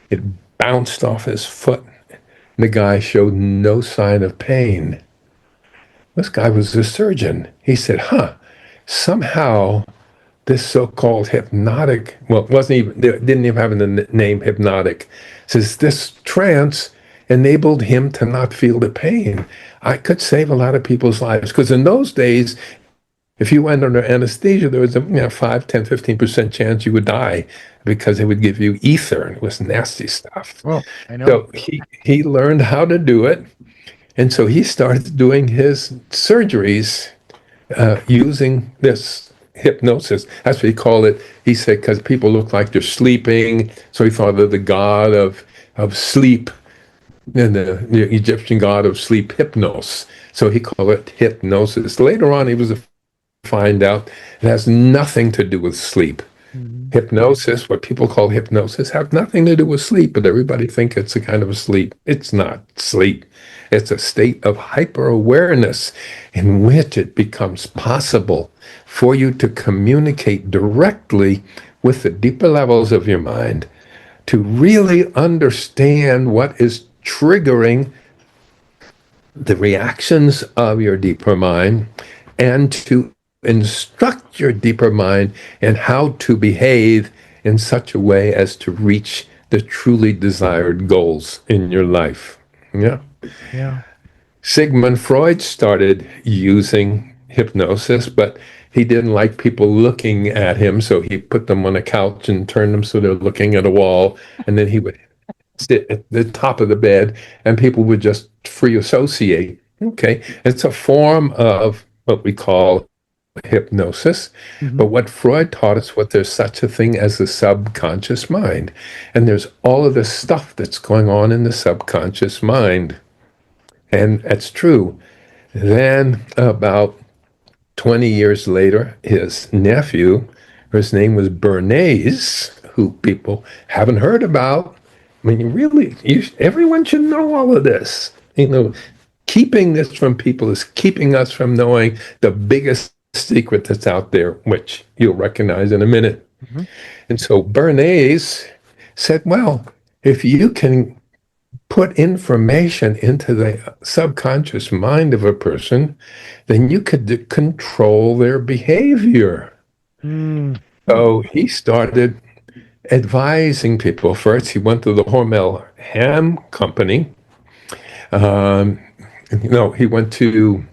It bounced off his foot. The guy showed no sign of pain. This guy was a surgeon. He said, somehow this so-called hypnotic, well, it wasn't even, it didn't even have the name hypnotic, says this trance enabled him to not feel the pain. I could save a lot of people's lives because in those days, if you went under anesthesia, there was a 5, 10, 15% chance you would die because they would give you ether, and it was nasty stuff. Well, I know. So he learned how to do it, and so he started doing his surgeries using this hypnosis. That's what he called it. He said because people look like they're sleeping, so he thought of the god of sleep and the Egyptian god of sleep, Hypnos. So he called it hypnosis. Later on, he was find out it has nothing to do with sleep. Mm-hmm. Hypnosis, what people call hypnosis, have nothing to do with sleep, but everybody think it's a kind of a sleep. It's not sleep. It's a state of hyper-awareness in which it becomes possible for you to communicate directly with the deeper levels of your mind, to really understand what is triggering the reactions of your deeper mind, and to instruct your deeper mind in how to behave in such a way as to reach the truly desired goals in your life. Yeah. Yeah. Sigmund Freud started using hypnosis, but he didn't like people looking at him, so he put them on a couch and turned them so they're looking at a wall, and then he would sit at the top of the bed, and people would just free associate. Okay, it's a form of what we call hypnosis. Mm-hmm. But what Freud taught us, what there's such a thing as the subconscious mind. And there's all of this stuff that's going on in the subconscious mind. And that's true. Then about 20 years later, his nephew, his name was Bernays, who people haven't heard about. I mean, really, everyone should know all of this. Keeping this from people is keeping us from knowing the biggest secret that's out there, which you'll recognize in a minute. Mm-hmm. And so Bernays said, well, if you can put information into the subconscious mind of a person, then you could control their behavior. Mm-hmm. So he started advising people. First, he went to the Hormel Ham Company. He went to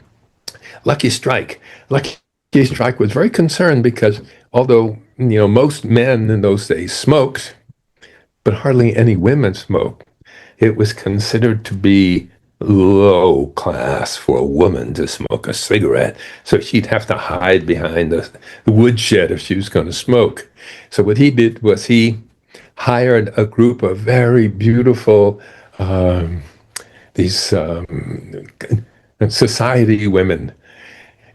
Lucky Strike. Lucky Strike was very concerned because although, most men in those days smoked, but hardly any women smoked, it was considered to be low class for a woman to smoke a cigarette. So she'd have to hide behind the woodshed if she was going to smoke. So what he did was he hired a group of very beautiful, these society women,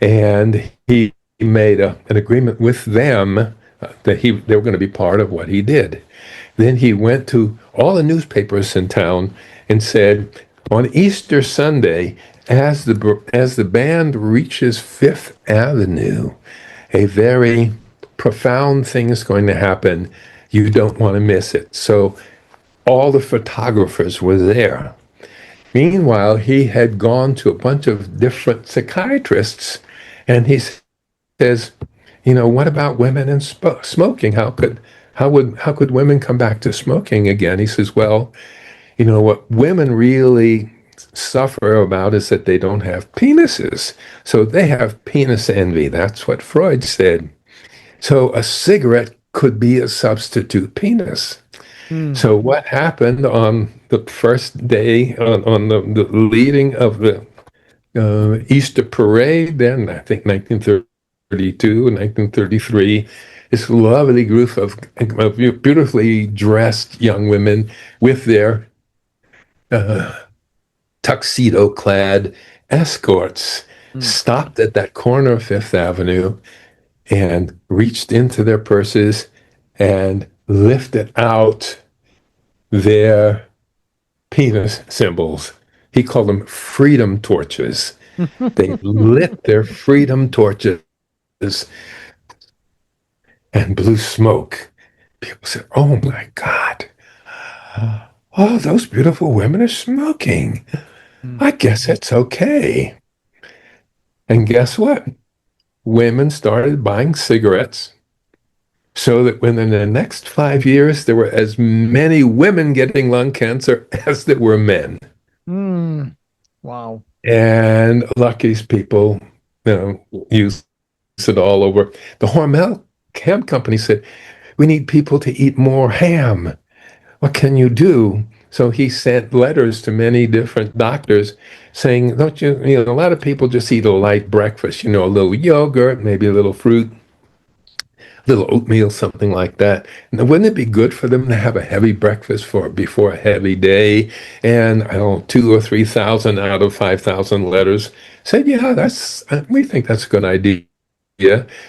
and he made an agreement with them that they were going to be part of what he did. Then he went to all the newspapers in town and said, on Easter Sunday, as the band reaches Fifth Avenue, a very profound thing is going to happen. You don't want to miss it. So all the photographers were there. Meanwhile, he had gone to a bunch of different psychiatrists, and he says, what about women and smoking? How could women come back to smoking again? He says, well, what women really suffer about is that they don't have penises. So they have penis envy. That's what Freud said. So a cigarette could be a substitute penis. Mm. So what happened on the first day on the leading of the Easter parade, then I think 1932, 1933, this lovely group of beautifully dressed young women with their tuxedo-clad escorts Mm. stopped at that corner of Fifth Avenue and reached into their purses and lifted out their penis symbols. He called them freedom torches. They lit their freedom torches and blew smoke. People said, "Oh my God, oh, those beautiful women are smoking. Mm. I guess it's okay." And guess what? Women started buying cigarettes so that within the next 5 years, there were as many women getting lung cancer as there were men. Mm. Wow. And Lucky's people, use it all over. The Hormel ham company said, "We need people to eat more ham. What can you do?" So he sent letters to many different doctors saying, "Don't you, a lot of people just eat a light breakfast, a little yogurt, maybe a little fruit, little oatmeal, something like that. And wouldn't it be good for them to have a heavy breakfast before a heavy day?" And I don't know, 2 or 3 thousand out of 5,000 letters said, "Yeah, we think that's a good idea."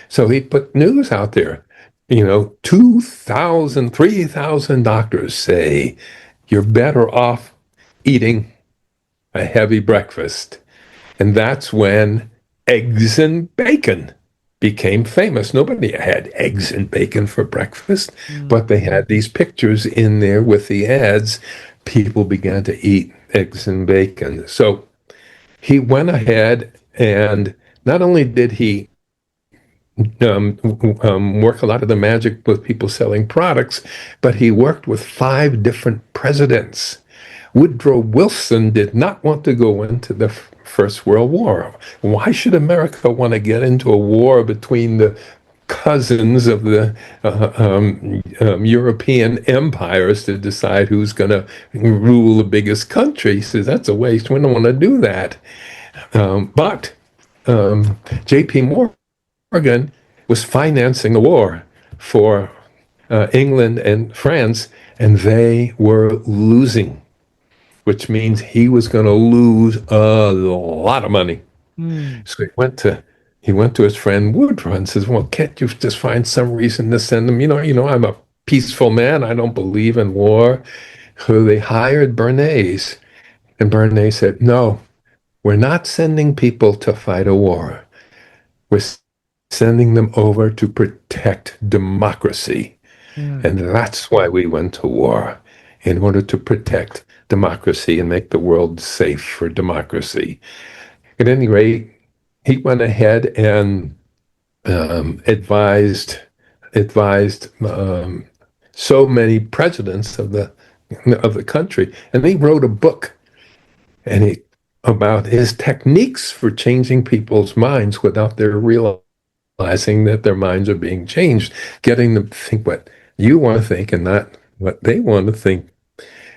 So he put news out there. 2,000, 3,000 doctors say you're better off eating a heavy breakfast. And that's when eggs and bacon became famous. Nobody had eggs and bacon for breakfast, Mm. but they had these pictures in there with the ads. People began to eat eggs and bacon. So he went ahead and not only did he work a lot of the magic with people selling products, but he worked with 5 different presidents. Woodrow Wilson did not want to go into the First World War. Why should America want to get into a war between the cousins of the European empires to decide who's going to rule the biggest country? He says that's a waste. We don't want to do that. But J.P. Morgan was financing the war for England and France, and they were losing, which means he was going to lose a lot of money. Mm. So he went to his friend Woodrow and says, "Well, can't you just find some reason to send them? I'm a peaceful man. I don't believe in war." So they hired Bernays, and Bernays said, "No, we're not sending people to fight a war. We're sending them over to protect democracy." Mm. And that's why we went to war, in order to protect democracy and make the world safe for democracy. At any rate, he went ahead and advised so many presidents of the country, and he wrote a book and he about his techniques for changing people's minds without their realizing that their minds are being changed, getting them to think what you want to think and not what they want to think.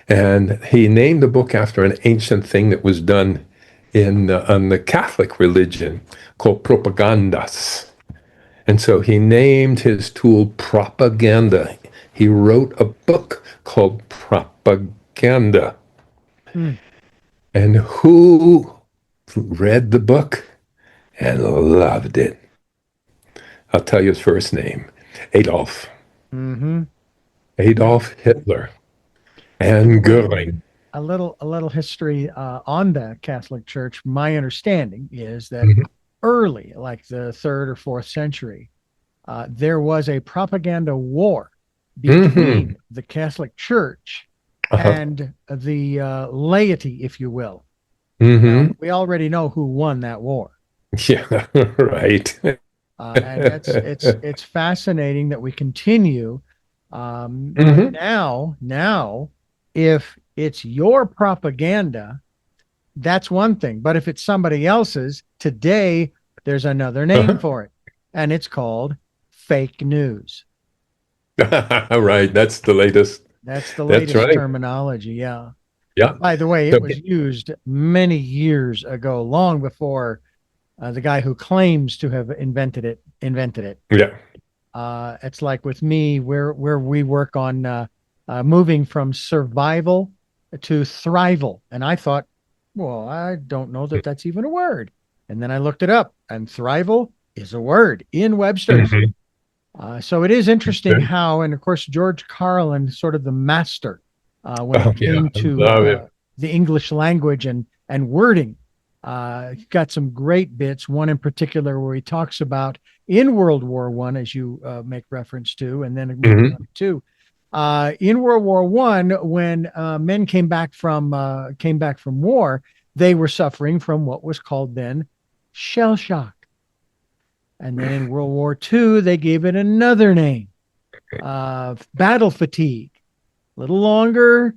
And he named the book after an ancient thing that was done on the Catholic religion called propagandas. And so he named his tool propaganda. He wrote a book called Propaganda. Mm. And who read the book and loved it? I'll tell you his first name, Adolf. Mm-hmm. Adolf Hitler and Goering. A little history on the Catholic Church. My understanding is that Mhm. early, like the third or fourth century, there was a propaganda war Mhm. between the Catholic Church Uh-huh. and the laity, if you will. Now, Mhm. we already know who won that war. Yeah, right. And it's fascinating that we continue. But Hmm. now, if it's your propaganda, that's one thing. But if it's somebody else's, today there's another name Uh-huh. for it, and it's called fake news. Right. That's the latest. That's the That's latest right. terminology. Yeah. Yeah. By the way, it So, was used many years ago, long before the guy who claims to have invented it. yeah. It's like with me, where we work on moving from survival to thrival, and I thought, well, I don't know that that's even a word, and then I looked it up, and thrival is a word in Webster's. Mhm. So it is interesting how, and of course, George Carlin, sort of the master when Oh, it yeah. came I to love it. the English language and wording. Got some great bits. One in particular where he talks about in World War I, as you make reference to, and then moving on Hmm. to two. In World War I, when men came back from war, they were suffering from what was called then shell shock. And then in World War II, they gave it another name, battle fatigue, a little longer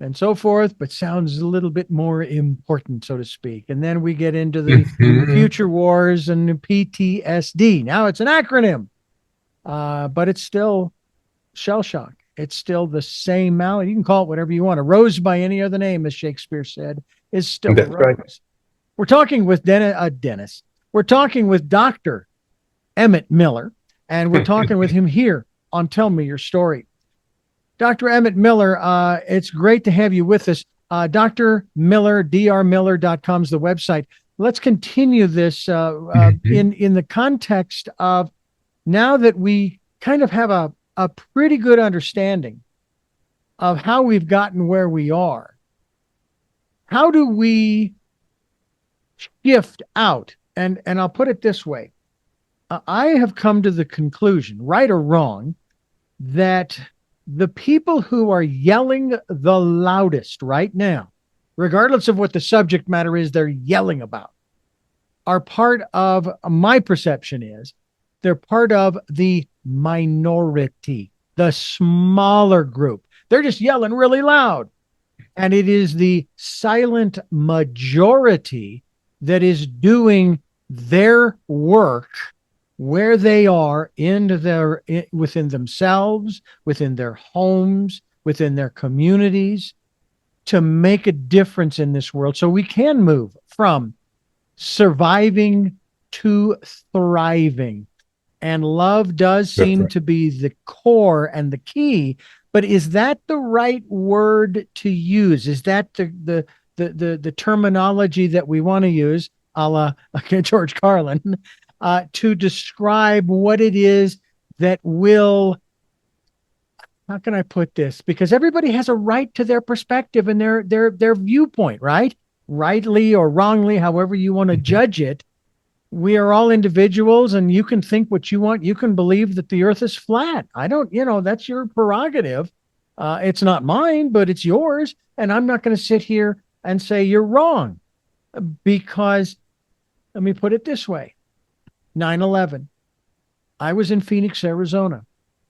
and so forth, but sounds a little bit more important, so to speak. And then we get into the Hmm. future wars and the PTSD. Now it's an acronym, but it's still shell shock. It's still the same malady. You can call it whatever you want. A rose by any other name, as Shakespeare said, is still a That's right. rose. We're talking with Dennis. We're talking with Dr. Emmet Miller, and we're talking with him here on Tell Me Your Story. Dr. Emmet Miller, it's great to have you with us. Dr. Miller, drmiller.com is the website. Let's continue this Mhm. in the context of now that we kind of have a pretty good understanding of how we've gotten where we are. How do we shift out? And I'll put it this way. I have come to the conclusion, right or wrong, that the people who are yelling the loudest right now, regardless of what the subject matter is they're yelling about, are part of my perception is they're part of the minority, the smaller group. They're just yelling really loud. And it is the silent majority that is doing their work where they are within themselves, within their homes, within their communities to make a difference in this world so we can move from surviving to thriving. And love does That's seem right. to be the core and the key, but is that the right word to use? Is that the terminology that we want to use, a la George Carlin, to describe what it is that will, how can I put this? Because everybody has a right to their perspective and their viewpoint, right? Rightly or wrongly, however you want to Mhm. judge it. We are all individuals and you can think what you want. You can believe that the earth is flat. I don't, that's your prerogative. It's not mine, but it's yours. And I'm not going to sit here and say you're wrong because let me put it this way. 9/11. I was in Phoenix, Arizona.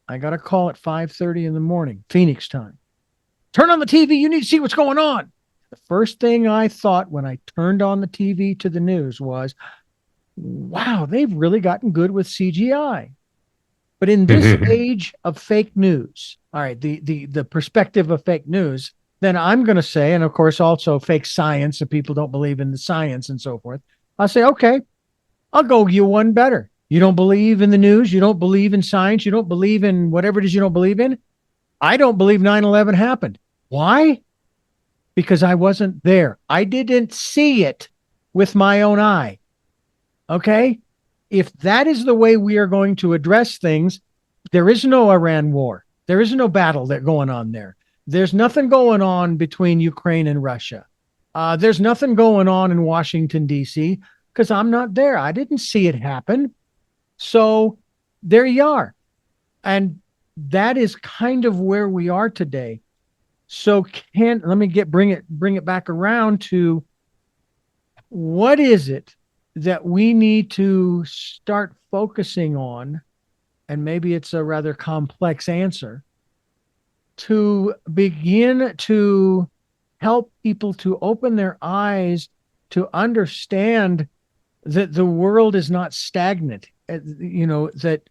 I got a call at 5:30 in the morning, Phoenix time. Turn on the TV. You need to see what's going on. The first thing I thought when I turned on the TV to the news was, wow, they've really gotten good with CGI. But in this Mhm. age of fake news, all right, the perspective of fake news, then I'm going to say, and of course also fake science, if people don't believe in the science and so forth, I'll say, okay, I'll go you one better. You don't believe in the news. You don't believe in science. You don't believe in whatever it is you don't believe in. I don't believe 9/11 happened. Why? Because I wasn't there. I didn't see it with my own eye. Okay. If that is the way we are going to address things, there is no Iran war. There is no battle that going on there. There's nothing going on between Ukraine and Russia. There's nothing going on in Washington, D.C., because I'm not there. I didn't see it happen. So there you are. And that is kind of where we are today. So let me bring it back around to what is it that we need to start focusing on, and maybe it's a rather complex answer, to begin to help people to open their eyes to understand that the world is not stagnant. That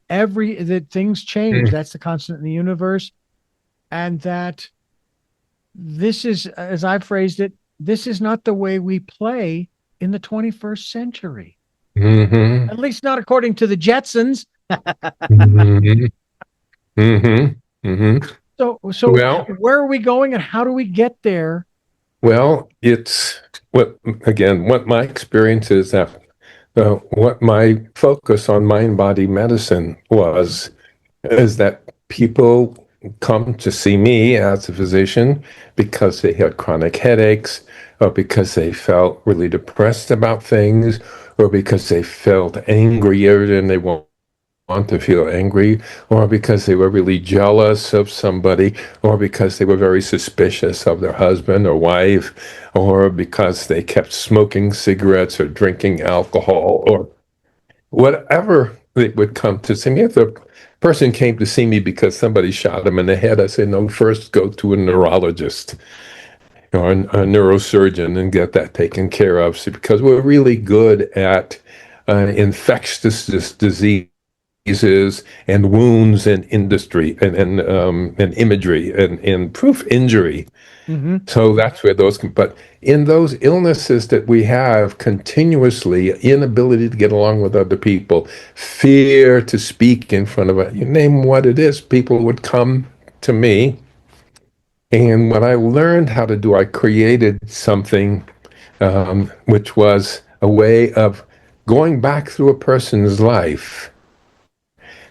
things change. That's the constant in the universe. And that this is, as I phrased it, this is not the way we play in the 21st century. Mm-hmm. At least not according to the Jetsons. Mm-hmm. Mm-hmm. Mm-hmm. So Well, where are we going and how do we get there? well, it's what my experience is that what my focus on mind body medicine was is that people come to see me as a physician because they had chronic headaches, or because they felt really depressed about things, or because they felt angrier than they want to feel angry, or because they were really jealous of somebody, or because they were very suspicious of their husband or wife, or because they kept smoking cigarettes or drinking alcohol, or whatever. They would come to see me. If the person came to see me because somebody shot him in the head, I say, no, first go to a neurologist or a neurosurgeon and get that taken care of. So, because we're really good at infectious disease and wounds and industry and imagery and proof injury. Mm-hmm. So that's where but in those illnesses that we have continuously, inability to get along with other people, fear to speak in front of you name what it is, people would come to me. And what I learned how to do, I created something which was a way of going back through a person's life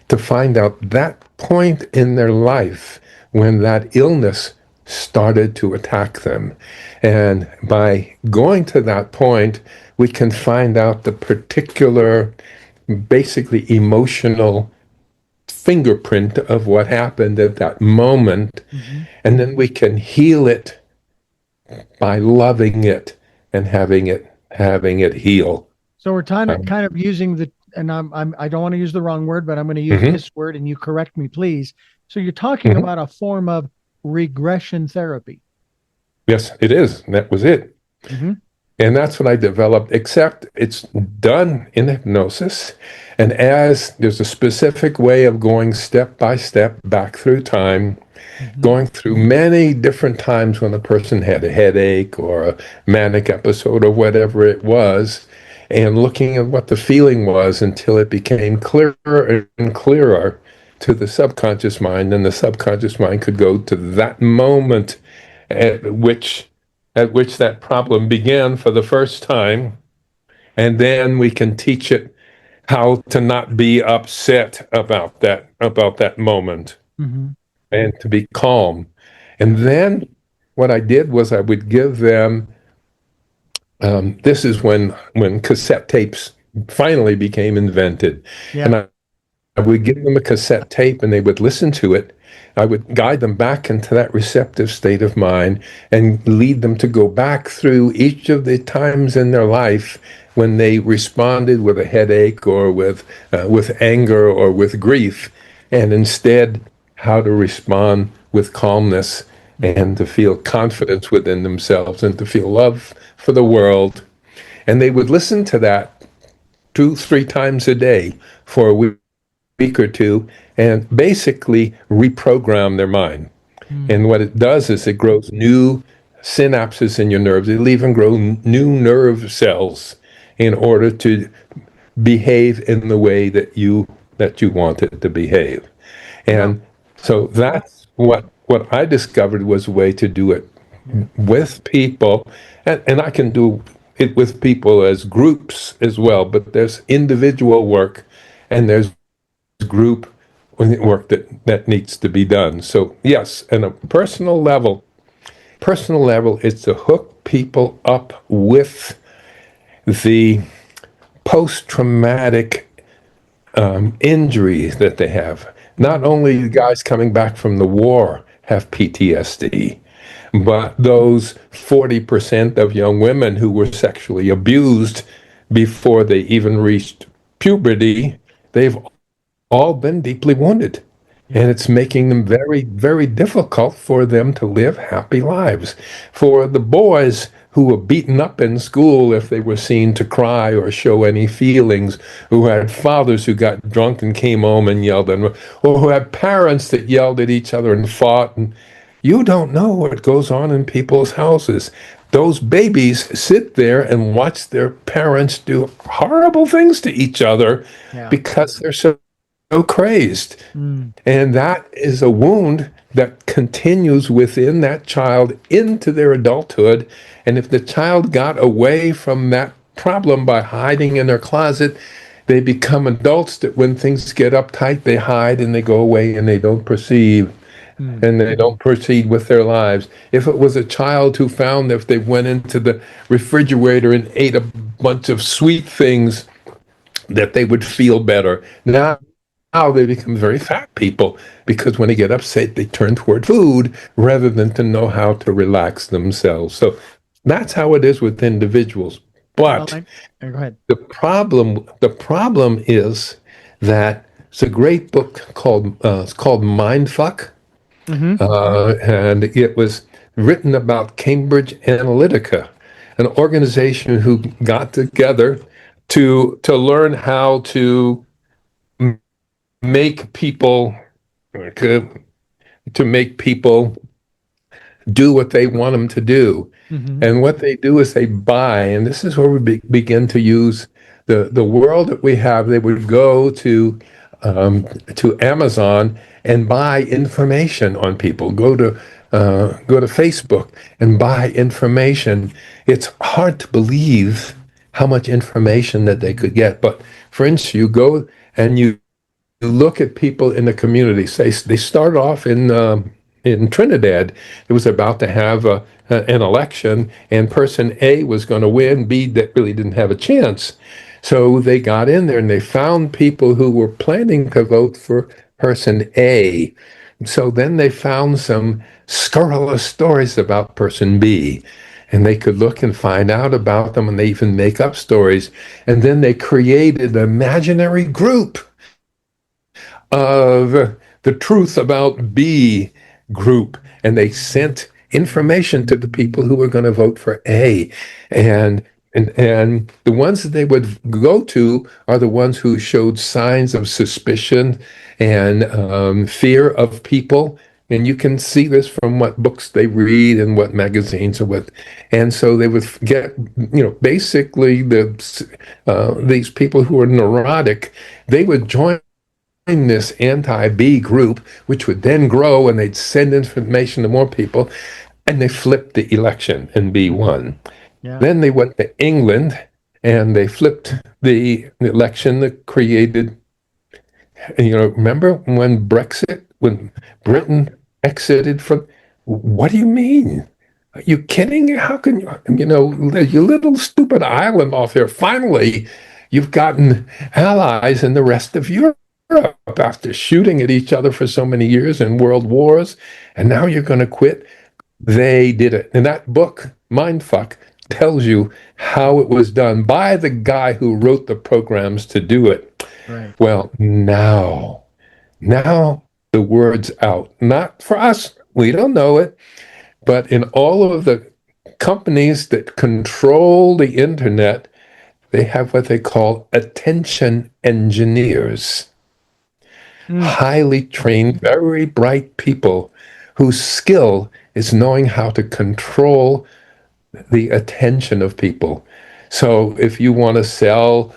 to find out that point in their life when that illness started to attack them. And by going to that point, we can find out the particular, basically emotional fingerprint of what happened at that moment. Mm-hmm. And then we can heal it by loving it and having it heal. So we're kind of using and I don't want to use the wrong word, but I'm going to use Mm-hmm. this word, and you correct me, please. So you're talking Mm-hmm. about a form of regression therapy. Yes, it is. That was it. Mm-hmm. And that's what I developed, except it's done in hypnosis. And as there's a specific way of going step by step back through time, Mm-hmm. going through many different times when a person had a headache or a manic episode or whatever it was, and looking at what the feeling was until it became clearer and clearer to the subconscious mind. And the subconscious mind could go to that moment at which that problem began for the first time, and then we can teach it how to not be upset about that moment, Mm-hmm. and to be calm. And then what I did was I would give them this is when cassette tapes finally became invented. Yeah. And I would give them a cassette tape and they would listen to it. I would guide them back into that receptive state of mind and lead them to go back through each of the times in their life when they responded with a headache or with anger or with grief, and instead how to respond with calmness and to feel confidence within themselves and to feel love for the world. And they would listen to that 2-3 times a day for a week or two, and basically reprogram their mind. And what it does is it grows new synapses in your nerves. It'll even grow new nerve cells in order to behave in the way that you want it to behave. And so that's what I discovered was a way to do it with people. And I can do it with people as groups as well, but there's individual work and there's group work that needs to be done. So yes, on a personal level, it's to hook people up with the post-traumatic injuries that they have. Not only the guys coming back from the war have PTSD, but those 40% of young women who were sexually abused before they even reached puberty, they've all been deeply wounded. And it's making them very, very difficult for them to live happy lives. For the boys who were beaten up in school if they were seen to cry or show any feelings, who had fathers who got drunk and came home and yelled at them, or who had parents that yelled at each other and fought. And you don't know what goes on in people's houses. Those babies sit there and watch their parents do horrible things to each other because they're so crazed. And that is a wound that continues within that child into their adulthood. And if the child got away from that problem by hiding in their closet, they become adults that when things get uptight, they hide and they go away and they don't perceive. And they don't proceed with their lives. If it was a child who found that if they went into the refrigerator and ate a bunch of sweet things, that they would feel better. Now they become very fat people because when they get upset, they turn toward food rather than to know how to relax themselves. So that's how it is with individuals. But Go ahead. the problem is that it's a great book called it's called Mindfuck. And it was written about Cambridge Analytica, an organization who got together to learn how to make people do what they want them to do. And what they do is they buy, and this is where we begin to use the world that we have. They would go to Amazon and buy information on people. Go to Facebook and buy information. It's hard to believe how much information that they could get. But for instance, you go and you look at people in the community. Say they start off in Trinidad. It was about to have an election, and person A was going to win. B that really didn't have a chance. So they got in there and they found people who were planning to vote for person A. So then they found some scurrilous stories about person B. And they could look and find out about them, and they even make up stories. And then they created an imaginary group of the truth about B group. And they sent information to the people who were going to vote for A. And the ones that they would go to are the ones who showed signs of suspicion and fear of people. And you can see this from what books they read and what magazines are with. And so they would get, basically these people who are neurotic, they would join this anti-B group, which would then grow and they'd send information to more people. And they flipped the election and B won. Then they went to England and they flipped the election that created, remember when Britain exited from, what do you mean? Are you kidding? How can your little stupid island off here, finally, you've gotten allies in the rest of Europe after shooting at each other for so many years in world wars, and now you're going to quit? They did it. And that book, Mindfuck, tells you how it was done by the guy who wrote the programs to do it. Right. Well, now the word's out. Not for us. We don't know it. But in all of the companies that control the internet, they have what they call attention engineers. Highly trained, very bright people whose skill is knowing how to control the attention of people. So if you want to sell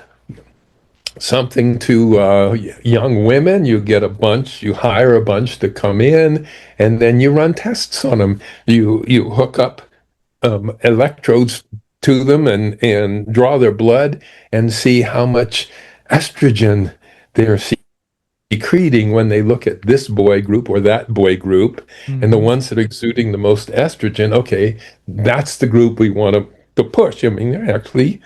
something to young women, you hire a bunch to come in, and then you run tests on them. You hook up electrodes to them and draw their blood and see how much estrogen they're secreting when they look at this boy group or that boy group. And the ones that are exuding the most estrogen, okay, that's the group we want to push. I mean, they actually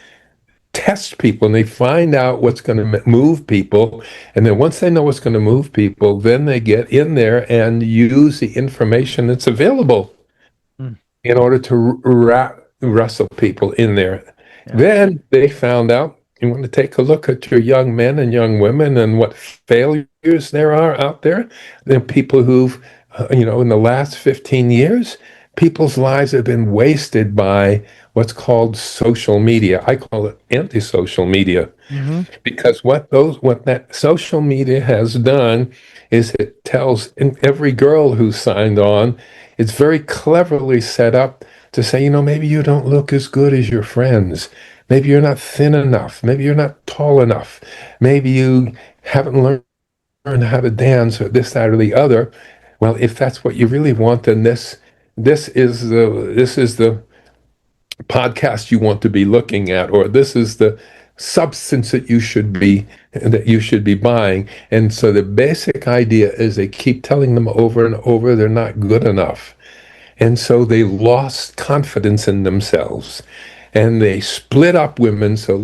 test people and they find out what's going to move people. And then once they know what's going to move people, then they get in there and use the information that's available in order to wrestle people in there. Yeah. Then they found out you want to take a look at your young men and young women and what failures there are out there. The people who've, in the last 15 years, people's lives have been wasted by what's called social media. I call it anti-social media. Mm-hmm. Because what that social media has done is it tells every girl who signed on, it's very cleverly set up to say, maybe you don't look as good as your friends. Maybe you're not thin enough. Maybe you're not tall enough. Maybe you haven't learned how to dance or this, that, or the other. Well, if that's what you really want, then this is the podcast you want to be looking at, or this is the substance that you should be buying. And so the basic idea is they keep telling them over and over they're not good enough. And so they lost confidence in themselves. And they split up women so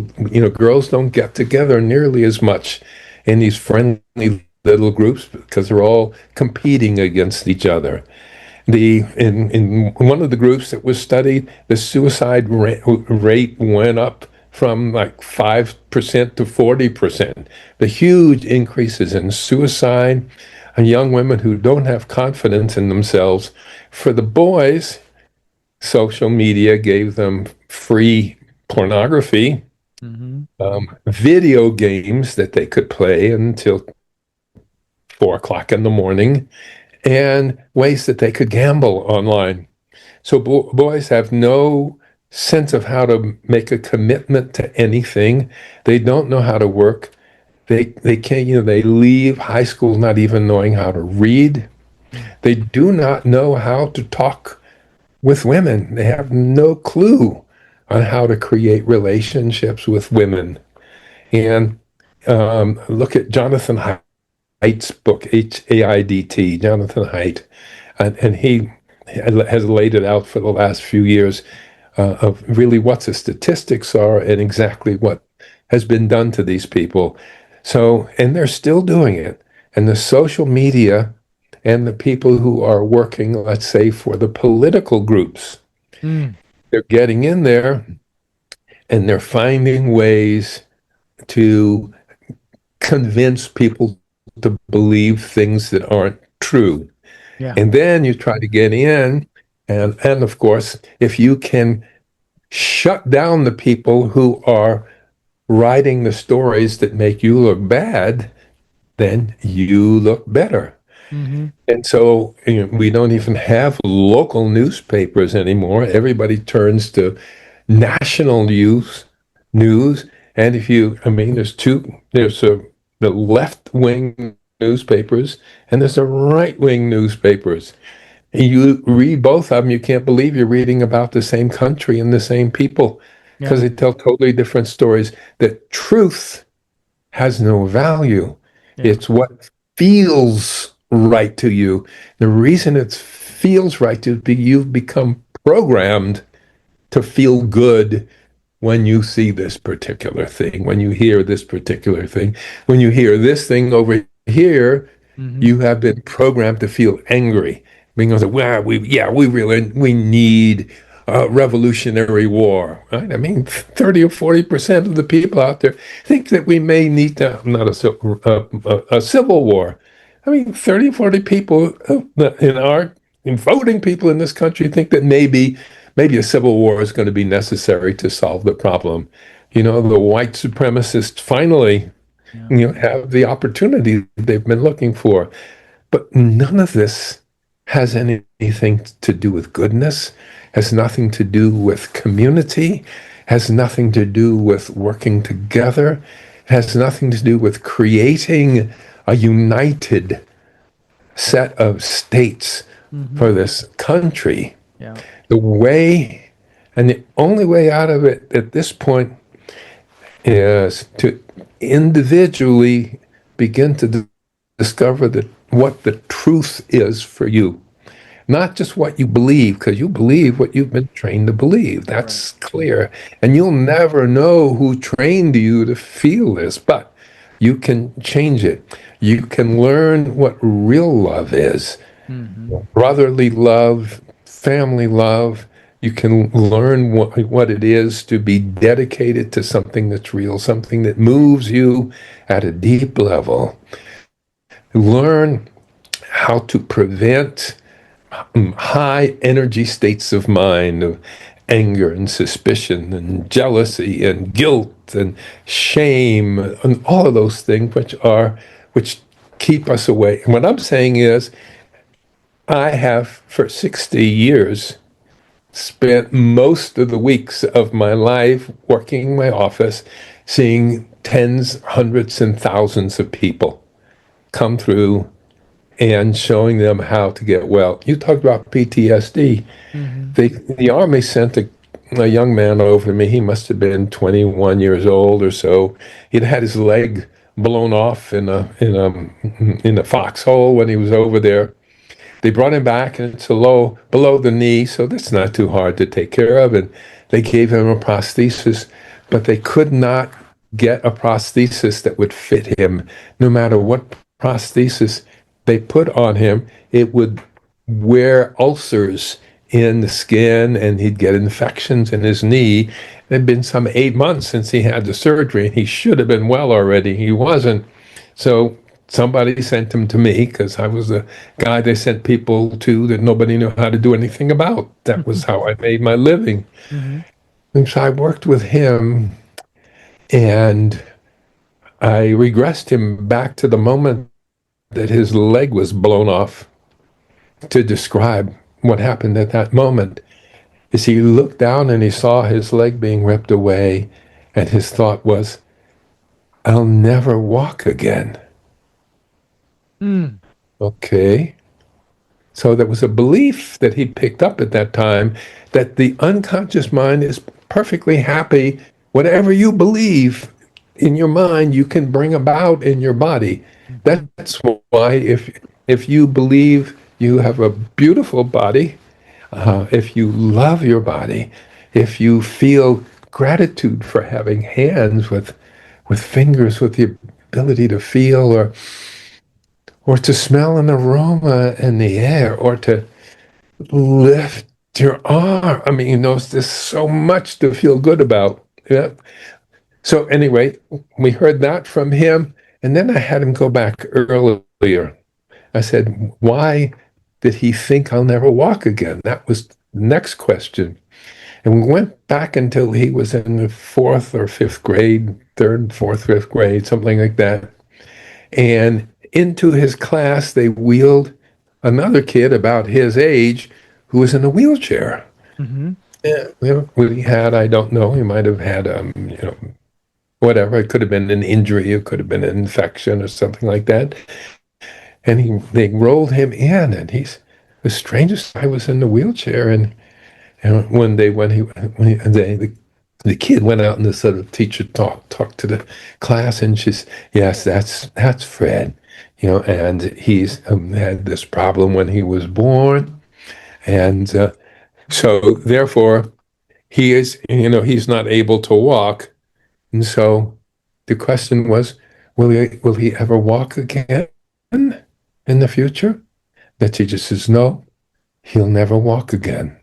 girls don't get together nearly as much in these friendly little groups because they're all competing against each other. In one of the groups that was studied, the suicide rate went up from like 5% to 40%. The huge increases in suicide and young women who don't have confidence in themselves. For the boys, social media gave them free pornography, Mm-hmm. video games that they could play until 4 o'clock in the morning, and ways that they could gamble online. So boys have no sense of how to make a commitment to anything. They don't know how to work. They can't, they leave high school not even knowing how to read. They do not know how to talk with women. They have no clue on how to create relationships with women. And look at Jonathan Haidt's book, Haidt, Jonathan Haidt, and he has laid it out for the last few years of really what the statistics are and exactly what has been done to these people. So, and they're still doing it. And the social media and the people who are working, let's say, for the political groups, Mm. they're getting in there and they're finding ways to convince people to believe things that aren't true. Yeah. And then you try to get in, and of course, if you can shut down the people who are writing the stories that make you look bad, then you look better. Mm-hmm. And so we don't even have local newspapers anymore. Everybody turns to national news. And the left-wing newspapers and there's the right-wing newspapers. You read both of them, you can't believe you're reading about the same country and the same people because Yeah. they tell totally different stories. The truth has no value. Yeah. It's what feels right to you. The reason it feels right to you, you've become programmed to feel good when you see this particular thing, when you hear this particular thing, when you hear this thing over here, Mm-hmm. you have been programmed to feel angry. Because we need a revolutionary war. Right? I mean, 30 or 40% of the people out there think that we may need to, not a civil war. I mean, 30, 40 people in voting people in this country think that maybe a civil war is going to be necessary to solve the problem. The white supremacists finally, Yeah. have the opportunity they've been looking for. But none of this has anything to do with goodness, has nothing to do with community, has nothing to do with working together, has nothing to do with creating a united set of states Mm-hmm. for this country. Yeah. The only way out of it at this point is to individually begin to discover what the truth is for you. Not just what you believe, because you believe what you've been trained to believe. That's clear. And you'll never know who trained you to feel this, but you can change it. You can learn what real love is. Mm-hmm. Brotherly love, family love, You can learn what it is to be dedicated to something that's real, something that moves you at a deep level. Learn how to prevent high energy states of mind, of anger and suspicion and jealousy and guilt and shame and all of those things which keep us away. And what I'm saying is, I have for 60 years spent most of the weeks of my life working in my office, seeing tens, hundreds, and thousands of people come through and showing them how to get well. You talked about PTSD. Mm-hmm. The Army sent a young man over to me. He must have been 21 years old or so. He'd had his leg blown off in a foxhole when he was over there. They brought him back, and it's below the knee, so that's not too hard to take care of. And they gave him a prosthesis, but they could not get a prosthesis that would fit him. No matter what prosthesis they put on him, it would wear ulcers in the skin, and he'd get infections in his knee. It had been some 8 months since he had the surgery, and he should have been well already. He wasn't. So somebody sent him to me because I was the guy they sent people to that nobody knew how to do anything about. That was how I made my living. Mm-hmm. And so I worked with him, and I regressed him back to the moment that his leg was blown off to describe what happened at that moment. As he looked down and he saw his leg being ripped away, and his thought was, I'll never walk again. Mm. Okay. So there was a belief that he picked up at that time that the unconscious mind is perfectly happy. Whatever you believe in your mind, you can bring about in your body. That's why if you believe you have a beautiful body, if you love your body, if you feel gratitude for having hands with fingers, with the ability to feel or to smell an aroma in the air, or to lift your arm. I mean, there's so much to feel good about. Yeah. So anyway, we heard that from him, and then I had him go back earlier. I said, why did he think I'll never walk again? That was the next question. And we went back until he was in the fourth or fifth grade, third, fourth, fifth grade, something like that. And into his class, they wheeled another kid about his age who was in a wheelchair. Mm-hmm. Yeah, we had, I don't know, he might have had, whatever. It could have been an injury, it could have been an infection or something like that. And they rolled him in, and he's the strangest guy was in the wheelchair. And one day the kid went out, and the sort of teacher talked to the class, and she's, yes, that's Fred, and he's had this problem when he was born, and so therefore he is, he's not able to walk, and so the question was, will he ever walk again in the future? The teacher says, no, he'll never walk again.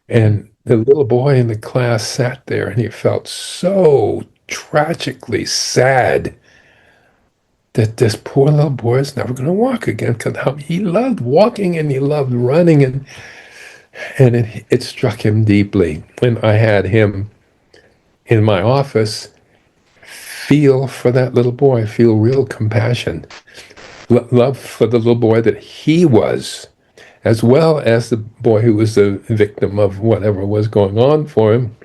And the little boy in the class sat there, and he felt so tragically sad that this poor little boy is never going to walk again, because he loved walking and he loved running, and it struck him deeply. And I had him in my office feel for that little boy, feel real compassion, love for the little boy that he was, as well as the boy who was the victim of whatever was going on for him,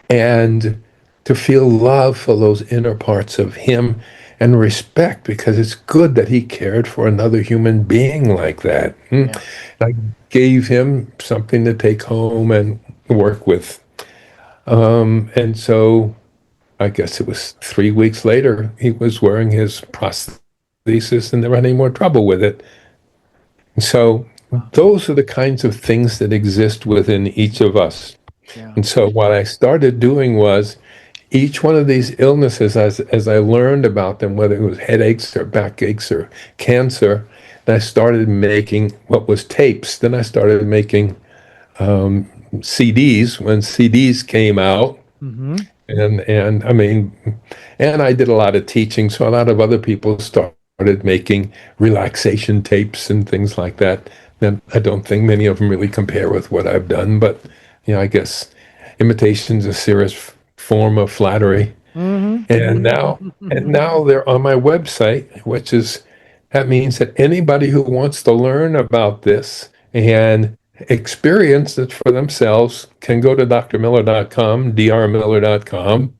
and to feel love for those inner parts of him and respect, because it's good that he cared for another human being like that. Yeah. I gave him something to take home and work with. And so I guess it was 3 weeks later, he was wearing his prosthesis and never had any more trouble with it. So those are the kinds of things that exist within each of us. Yeah. And so what I started doing was, each one of these illnesses, as I learned about them, whether it was headaches or backaches or cancer, I started making what was tapes. Then I started making CDs when CDs came out. Mm-hmm. And I mean, and I did a lot of teaching, so a lot of other people started making relaxation tapes and things like that. And I don't think many of them really compare with what I've done, but I guess imitation's a serious form of flattery. And now, and Mm-hmm. now they're on my website, which is that means that anybody who wants to learn about this and experience it for themselves can go to drmiller.com, drmiller.com,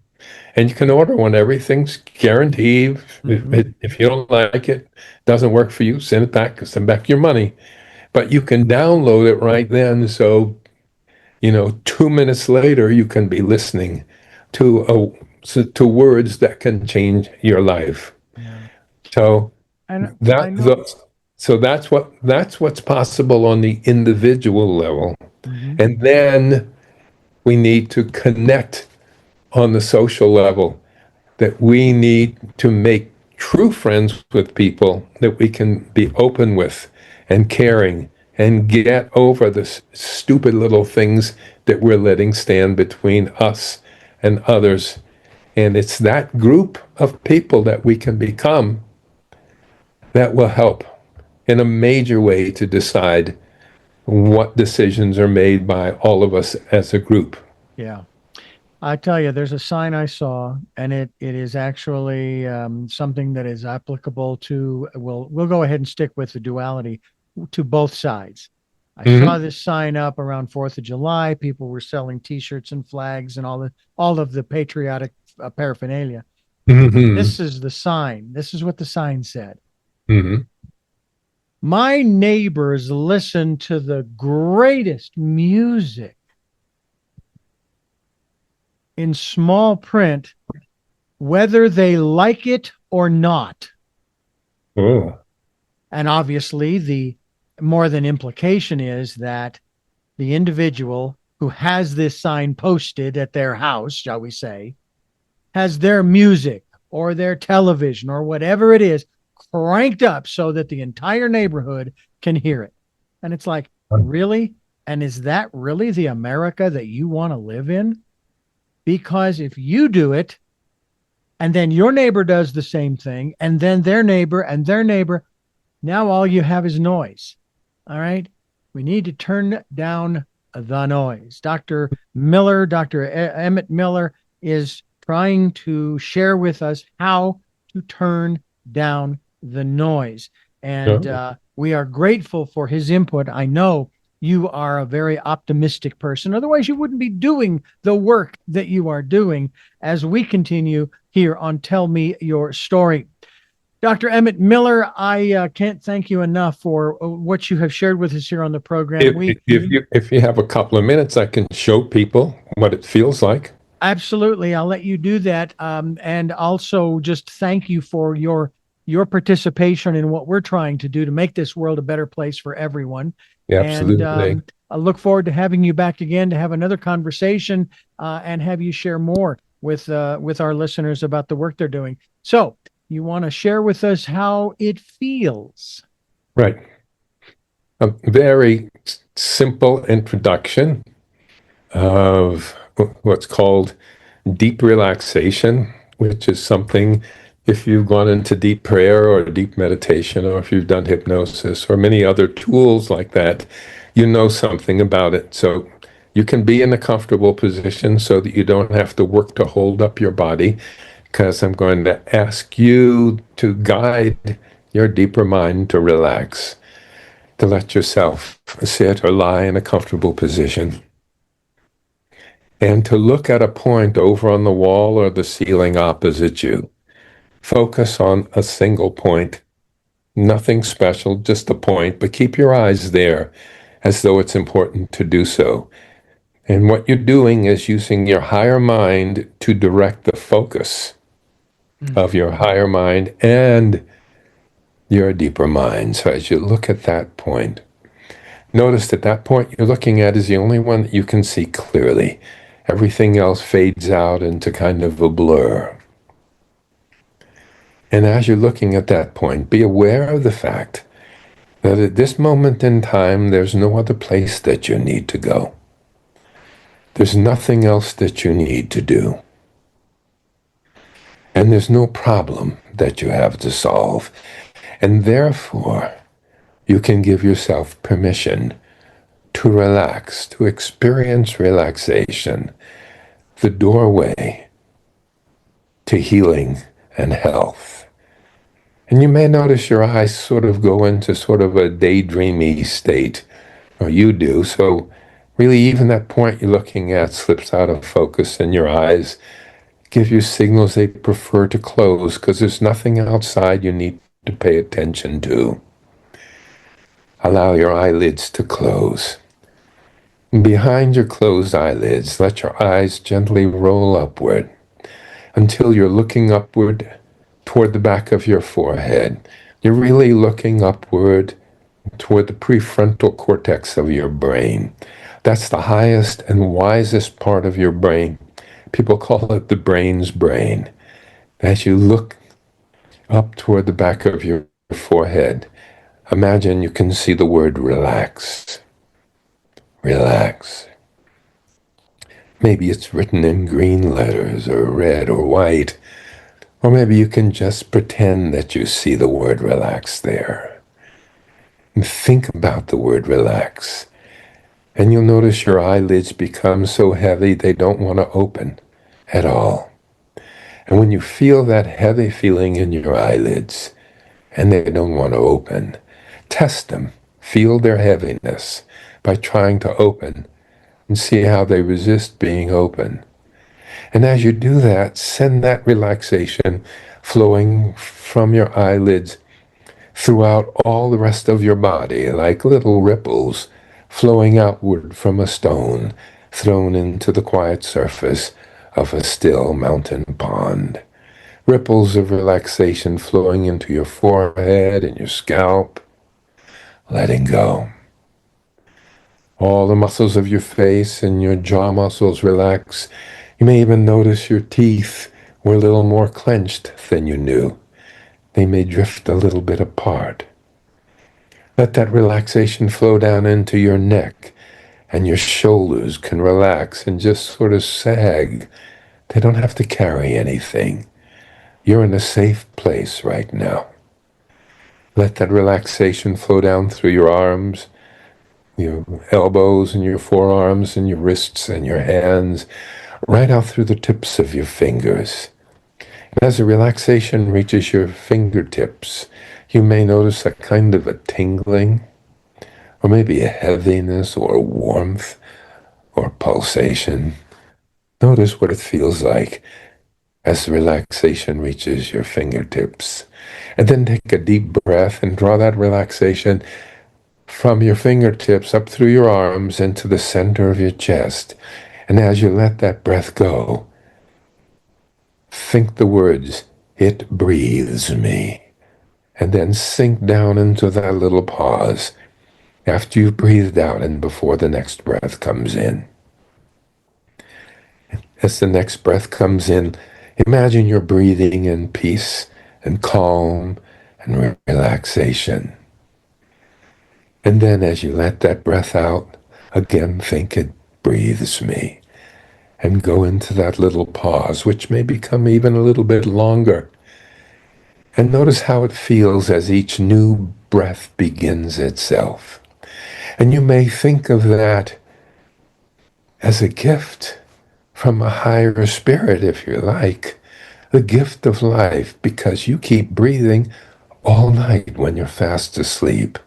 and you can order one. Everything's guaranteed. Mm-hmm. If you don't like it, doesn't work for you, send back your money. But you can download it right then. So, 2 minutes later, you can be listening to words that can change your life. Yeah. So And I that know. the, so that's what's possible on the individual level. Mm-hmm. And then we need to connect on the social level, that we need to make true friends with people that we can be open with and caring and get over the stupid little things that we're letting stand between us and others. And it's that group of people that we can become that will help in a major way to decide what decisions are made by all of us as a group. Yeah. I tell you, there's a sign I saw, and it is actually something that is applicable to. We'll go ahead and stick with the duality to both sides. I saw Hmm. this sign up around Fourth of July. People were selling T-shirts and flags and all of the patriotic paraphernalia. Hmm. This is the sign. This is what the sign said. Hmm. My neighbors listen to the greatest music, in small print, whether they like it or not. Oh. And obviously, the more than implication is that the individual who has this sign posted at their house, shall we say, has their music or their television or whatever it is cranked up so that the entire neighborhood can hear it. And it's like, really? And is that really the America that you want to live in? Because if you do it, and then your neighbor does the same thing, and then their neighbor and their neighbor, now all you have is noise. All right. We need to turn down the noise. Dr. Miller, Dr. Emmett Miller is trying to share with us how to turn down the noise. And Oh. we are grateful for his input. I know you are a very optimistic person. Otherwise, you wouldn't be doing the work that you are doing as we continue here on Tell Me Your Story. Dr. Emmett Miller, I can't thank you enough for what you have shared with us here on the program. If, We if you have a couple of minutes, I can show people what it feels like. absolutely, I'll let you do that, and also just thank you for your participation in what we're trying to do to make this world a better place for everyone. Yeah, And absolutely. I look forward to having you back again to have another conversation and have you share more with our listeners about the work they're doing. So, you want to share with us how it feels? Right. A very simple introduction of what's called deep relaxation, which is something, if you've gone into deep prayer or deep meditation, or if you've done hypnosis or many other tools like that, you know something about it. So you can be in a comfortable position so that you don't have to work to hold up your body, because I'm going to ask you to guide your deeper mind to relax, to let yourself sit or lie in a comfortable position, and to look at a point over on the wall or the ceiling opposite you. Focus on a single point, nothing special, just a point, but keep your eyes there as though it's important to do so. And what you're doing is using your higher mind to direct the focus Mm. of your higher mind and your deeper mind. So as you look at that point, notice that that point you're looking at is the only one that you can see clearly. Everything else fades out into kind of a blur. And as you're looking at that point, be aware of the fact that at this moment in time, there's no other place that you need to go. There's nothing else that you need to do. And there's no problem that you have to solve. And therefore, you can give yourself permission to relax, to experience relaxation, the doorway to healing and health. And you may notice your eyes sort of go into sort of a daydreamy state, or you do. So really, even that point you're looking at slips out of focus, and your eyes give you signals they prefer to close because there's nothing outside you need to pay attention to. Allow your eyelids to close. Behind your closed eyelids, let your eyes gently roll upward until you're looking upward toward the back of your forehead. You're really looking upward toward the prefrontal cortex of your brain. That's the highest and wisest part of your brain. People call it the brain's brain. As you look up toward the back of your forehead, imagine you can see the word relax. Relax. Maybe it's written in green letters or red or white, or maybe you can just pretend that you see the word relax there. And think about the word relax. And you'll notice your eyelids become so heavy they don't want to open at all. And when you feel that heavy feeling in your eyelids and they don't want to open, test them. Feel their heaviness by trying to open and see how they resist being open. And as you do that, send that relaxation flowing from your eyelids throughout all the rest of your body, like little ripples flowing outward from a stone thrown into the quiet surface of a still mountain pond. Ripples of relaxation flowing into your forehead and your scalp, letting go. All the muscles of your face and your jaw muscles relax. You may even notice your teeth were a little more clenched than you knew. They may drift a little bit apart. Let that relaxation flow down into your neck, and your shoulders can relax and just sort of sag. They don't have to carry anything. You're in a safe place right now. Let that relaxation flow down through your arms, your elbows and your forearms and your wrists and your hands, right out through the tips of your fingers. And as the relaxation reaches your fingertips, you may notice a kind of a tingling, or maybe a heaviness or a warmth or pulsation. Notice what it feels like as the relaxation reaches your fingertips. And then take a deep breath and draw that relaxation from your fingertips up through your arms into the center of your chest. And as you let that breath go, think the words, "It breathes me." And then sink down into that little pause after you've breathed out and before the next breath comes in. As the next breath comes in, imagine you're breathing in peace and calm and relaxation. And then as you let that breath out, again think it breathes me. And go into that little pause, which may become even a little bit longer. And notice how it feels as each new breath begins itself. And you may think of that as a gift from a higher spirit, if you like. The gift of life, because you keep breathing all night when you're fast asleep.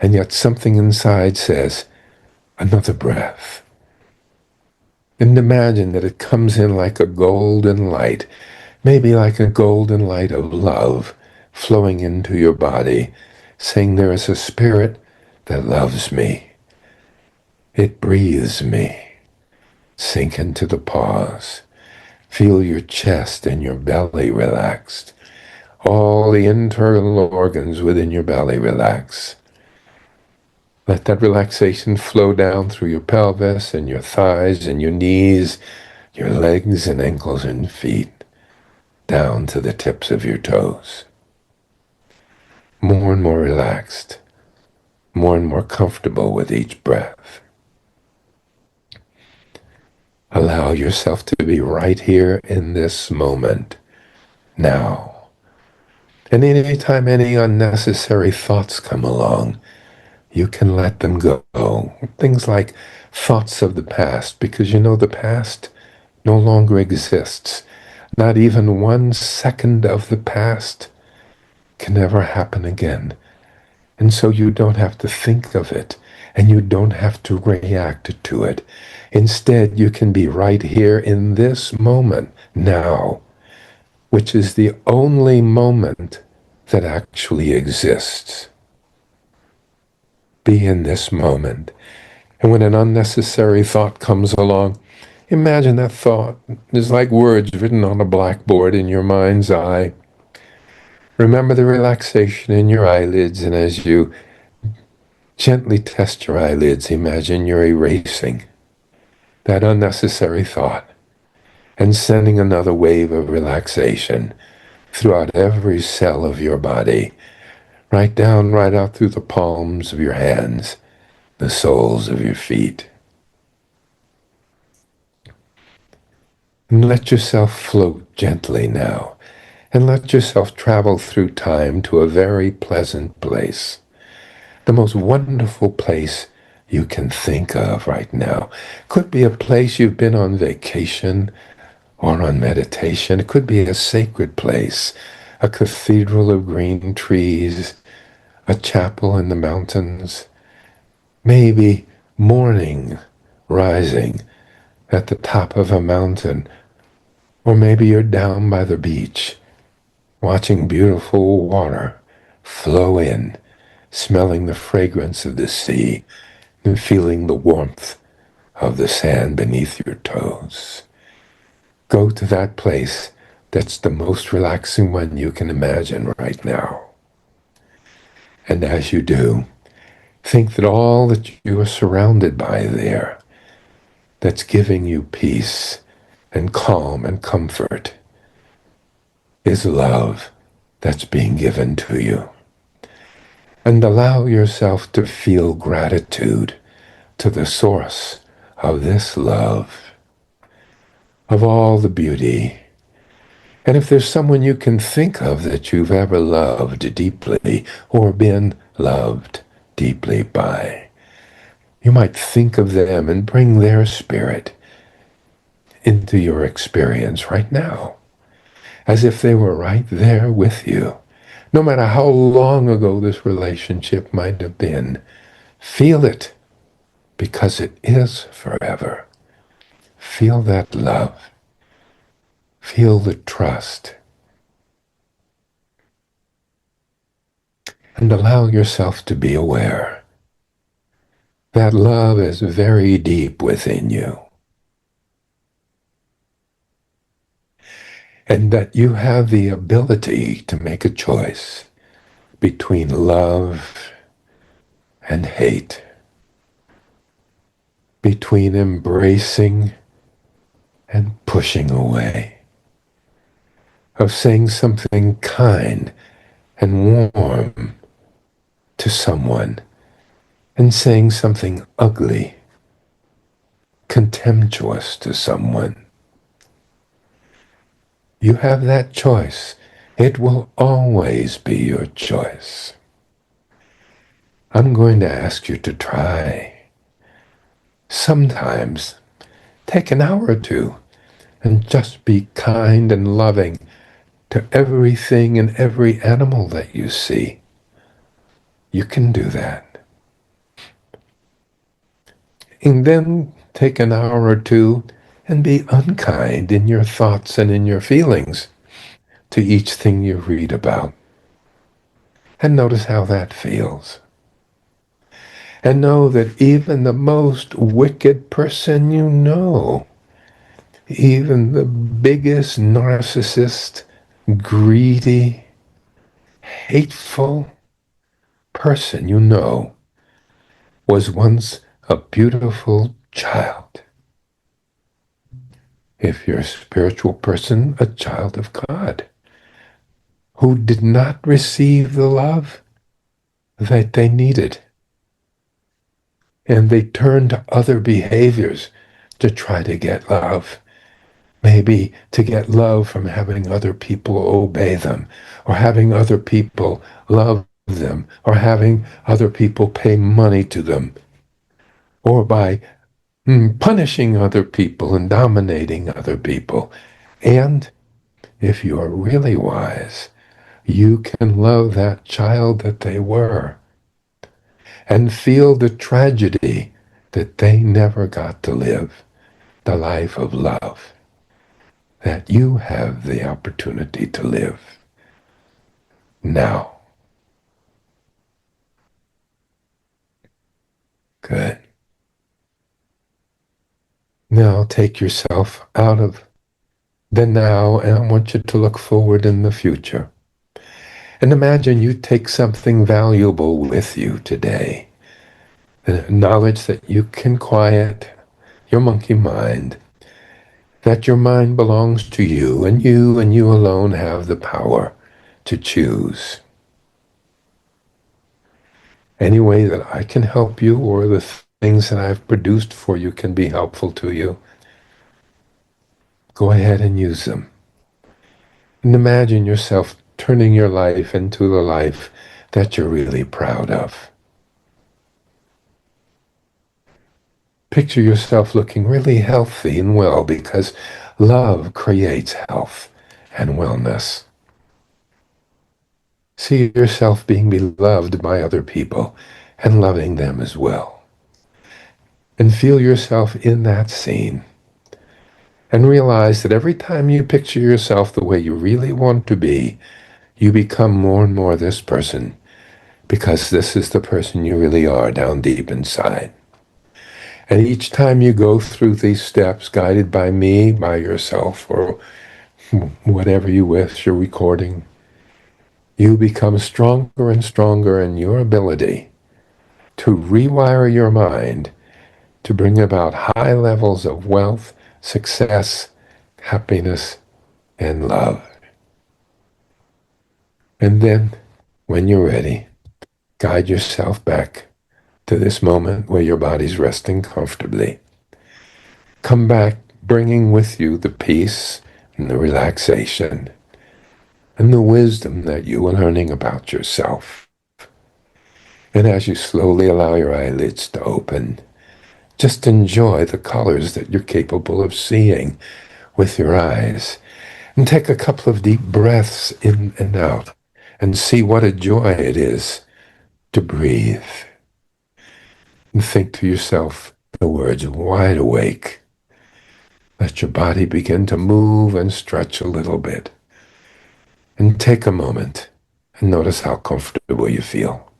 And yet something inside says, another breath. And imagine that it comes in like a golden light, maybe like a golden light of love flowing into your body, saying there is a spirit that loves me. It breathes me. Sink into the pause. Feel your chest and your belly relaxed. All the internal organs within your belly relax. Let that relaxation flow down through your pelvis and your thighs and your knees, your legs and ankles and feet, down to the tips of your toes. More and more relaxed. more and more comfortable with each breath. Allow yourself to be right here in this moment, now. And anytime any unnecessary thoughts come along, you can let them go. Things like thoughts of the past, because you know the past no longer exists. Not even 1 second of the past can ever happen again. And so you don't have to think of it, and you don't have to react to it. Instead, you can be right here in this moment, now, which is the only moment that actually exists. Be in this moment. And when an unnecessary thought comes along, imagine that thought is like words written on a blackboard in your mind's eye. Remember the relaxation in your eyelids, and as you gently test your eyelids, imagine you're erasing that unnecessary thought and sending another wave of relaxation throughout every cell of your body, right down, right out through the palms of your hands, the soles of your feet. And let yourself float gently now, and let yourself travel through time to a very pleasant place. The most wonderful place you can think of right now. Could be a place you've been on vacation or on meditation. It could be a sacred place, a cathedral of green trees, a chapel in the mountains, maybe morning rising at the top of a mountain, or maybe you're down by the beach watching beautiful water flow in, smelling the fragrance of the sea and feeling the warmth of the sand beneath your toes. Go to that place that's the most relaxing one you can imagine right now. And as you do, think that all that you are surrounded by there, that's giving you peace and calm and comfort, is love that's being given to you. And allow yourself to feel gratitude to the source of this love, of all the beauty. And if there's someone you can think of that you've ever loved deeply or been loved deeply by, you might think of them and bring their spirit into your experience right now, as if they were right there with you. No matter how long ago this relationship might have been, feel it, because it is forever. Feel that love. Feel the trust. And allow yourself to be aware that love is very deep within you, and that you have the ability to make a choice between love and hate, between embracing and pushing away, of saying something kind and warm to someone and saying something ugly, contemptuous to someone. You have that choice. It will always be your choice. I'm going to ask you to try. Sometimes take an hour or two and just be kind and loving to everything and every animal that you see. You can do that. And then take an hour or two and be unkind in your thoughts and in your feelings to each thing you read about. And notice how that feels. And know that even the most wicked person you know, even the biggest narcissist, greedy, hateful person you know, was once a beautiful child. If you're a spiritual person, a child of God, who did not receive the love that they needed. and they turn to other behaviors to try to get love. Maybe to get love from having other people obey them, or having other people love them, or having other people pay money to them, or by punishing other people and dominating other people. And if you are really wise, you can love that child that they were and feel the tragedy that they never got to live the life of love that you have the opportunity to live now. Good. Now take yourself out of the now, and I want you to look forward in the future. And imagine you take something valuable with you today. The knowledge that you can quiet your monkey mind, that your mind belongs to you and you alone have the power to choose. Any way that I can help you or the things that I've produced for you can be helpful to you, go ahead and use them. And imagine yourself turning your life into the life that you're really proud of. Picture yourself looking really healthy and well, because love creates health and wellness. See yourself being beloved by other people and loving them as well. And feel yourself in that scene. And realize that every time you picture yourself the way you really want to be, you become more and more this person, because this is the person you really are down deep inside. And each time you go through these steps, guided by me, by yourself, or whatever you wish, your recording, you become stronger and stronger in your ability to rewire your mind to bring about high levels of wealth, success, happiness, and love. And then, when you're ready, guide yourself back to this moment where your body's resting comfortably. Come back bringing with you the peace and the relaxation and the wisdom that you are learning about yourself. And as you slowly allow your eyelids to open, just enjoy the colors that you're capable of seeing with your eyes. And take a couple of deep breaths in and out and see what a joy it is to breathe. And think to yourself the words, wide awake. Let your body begin to move and stretch a little bit. And take a moment and notice how comfortable you feel.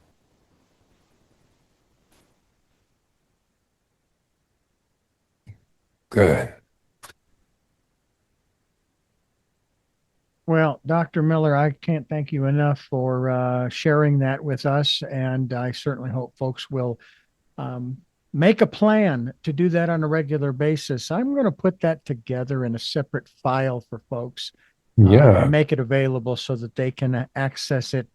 Good. Well, Dr. Miller, I can't thank you enough for sharing that with us. And I certainly hope folks will make a plan to do that on a regular basis. I'm going to put that together in a separate file for folks and Yeah. make it available so that they can access it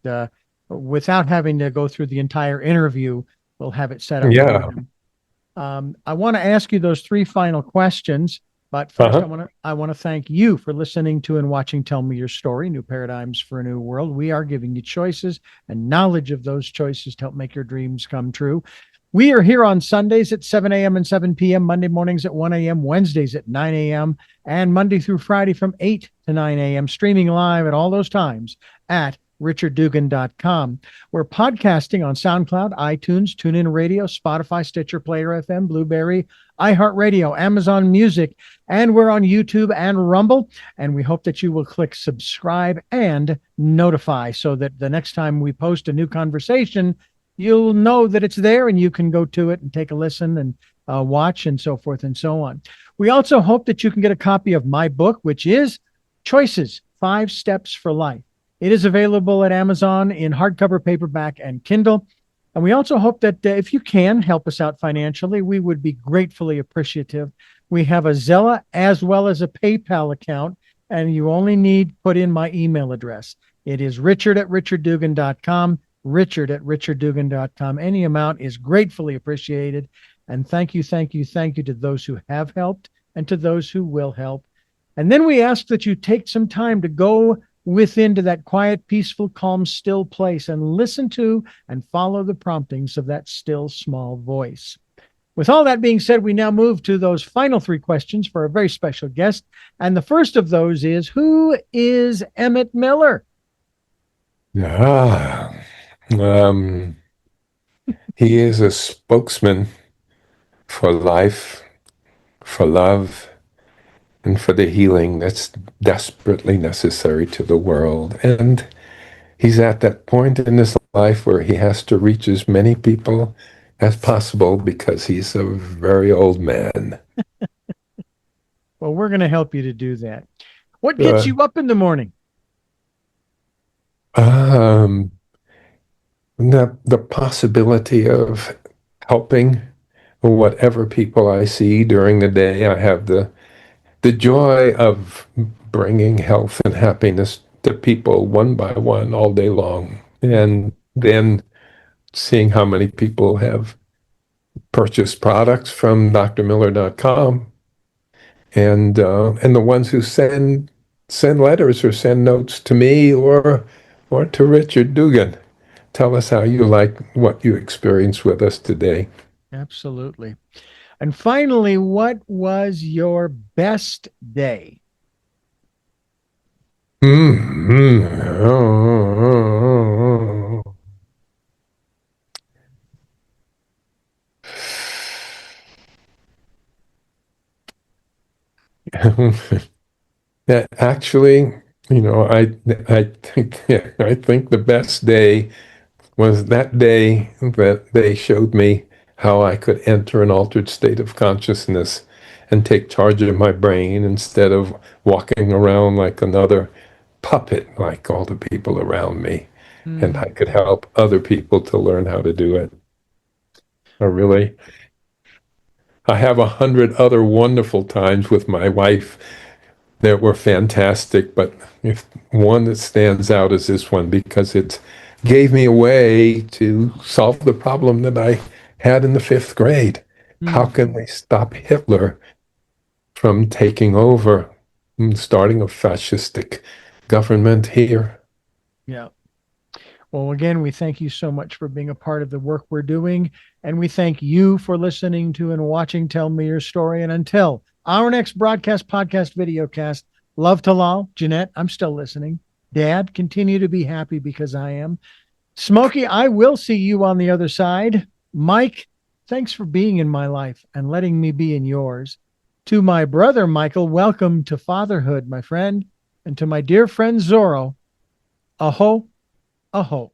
without having to go through the entire interview. We'll have it set up for Yeah. them. I want to ask you those three final questions. But first, I want to thank you for listening to and watching Tell Me Your Story, New Paradigms for a New World. We are giving you choices and knowledge of those choices to help make your dreams come true. We are here on Sundays at 7 a.m. and 7 p.m., Monday mornings at 1 a.m., Wednesdays at 9 a.m., and Monday through Friday from 8 to 9 a.m., streaming live at all those times at richarddugan.com. We're podcasting on SoundCloud, iTunes, TuneIn Radio, Spotify, Stitcher, Player FM, Blueberry, iHeartRadio, Amazon Music, and we're on YouTube and Rumble. And we hope that you will click subscribe and notify so that the next time we post a new conversation, you'll know that it's there and you can go to it and take a listen and watch and so forth and so on. We also hope that you can get a copy of my book, which is Choices, 5 Steps for Life. It is available at Amazon in hardcover, paperback, and Kindle. And we also hope that if you can help us out financially, we would be gratefully appreciative. We have a Zella as well as a PayPal account, and you only need put in my email address. It is richard@richarddugan.com. richard@richarddugan.com. Any amount is gratefully appreciated. And thank you, thank you, thank you to those who have helped and to those who will help. And then we ask that you take some time to go within to that quiet, peaceful, calm, still place and listen to and follow the promptings of that still small voice. With all that being said, we now move to those final three questions for a very special guest. And the first of those is, who is Emmet Miller? Ah, um, he is a spokesman for life, for love, and for the healing that's desperately necessary to the world. And he's at that point in his life where he has to reach as many people as possible because he's a very old man. Well, we're going to help you to do that. What gets Uh, you up in the morning? um, the possibility of helping whatever people I see during the day. I have the joy of bringing health and happiness to people one by one all day long, and then seeing how many people have purchased products from drmiller.com, and the ones who send letters or send notes to me or to Richard Dugan. Tell us how you like what you experienced with us today. Absolutely. And finally, what was your best day? Mm-hmm. Yeah, actually, I think the best day was that day that they showed me how I could enter an altered state of consciousness and take charge of my brain instead of walking around like another puppet, like all the people around me. And Mm, I could help other people to learn how to do it. I really, I have 100 other wonderful times with my wife that were fantastic, but if one that stands out is this one because it gave me a way to solve the problem that I had in the fifth grade. How mm, can we stop Hitler from taking over and starting a fascistic government here? yeah. Well, again, we thank you so much for being a part of the work we're doing. And we thank you for listening to and watching Tell Me Your Story. And until our next broadcast, podcast, video cast, love to Lal. Jeanette, I'm still listening. Dad, continue to be happy because I am. Smokey, I will see you on the other side. Mike, thanks for being in my life and letting me be in yours. To my brother, Michael, welcome to fatherhood, my friend. And to my dear friend, Zorro, aho, aho.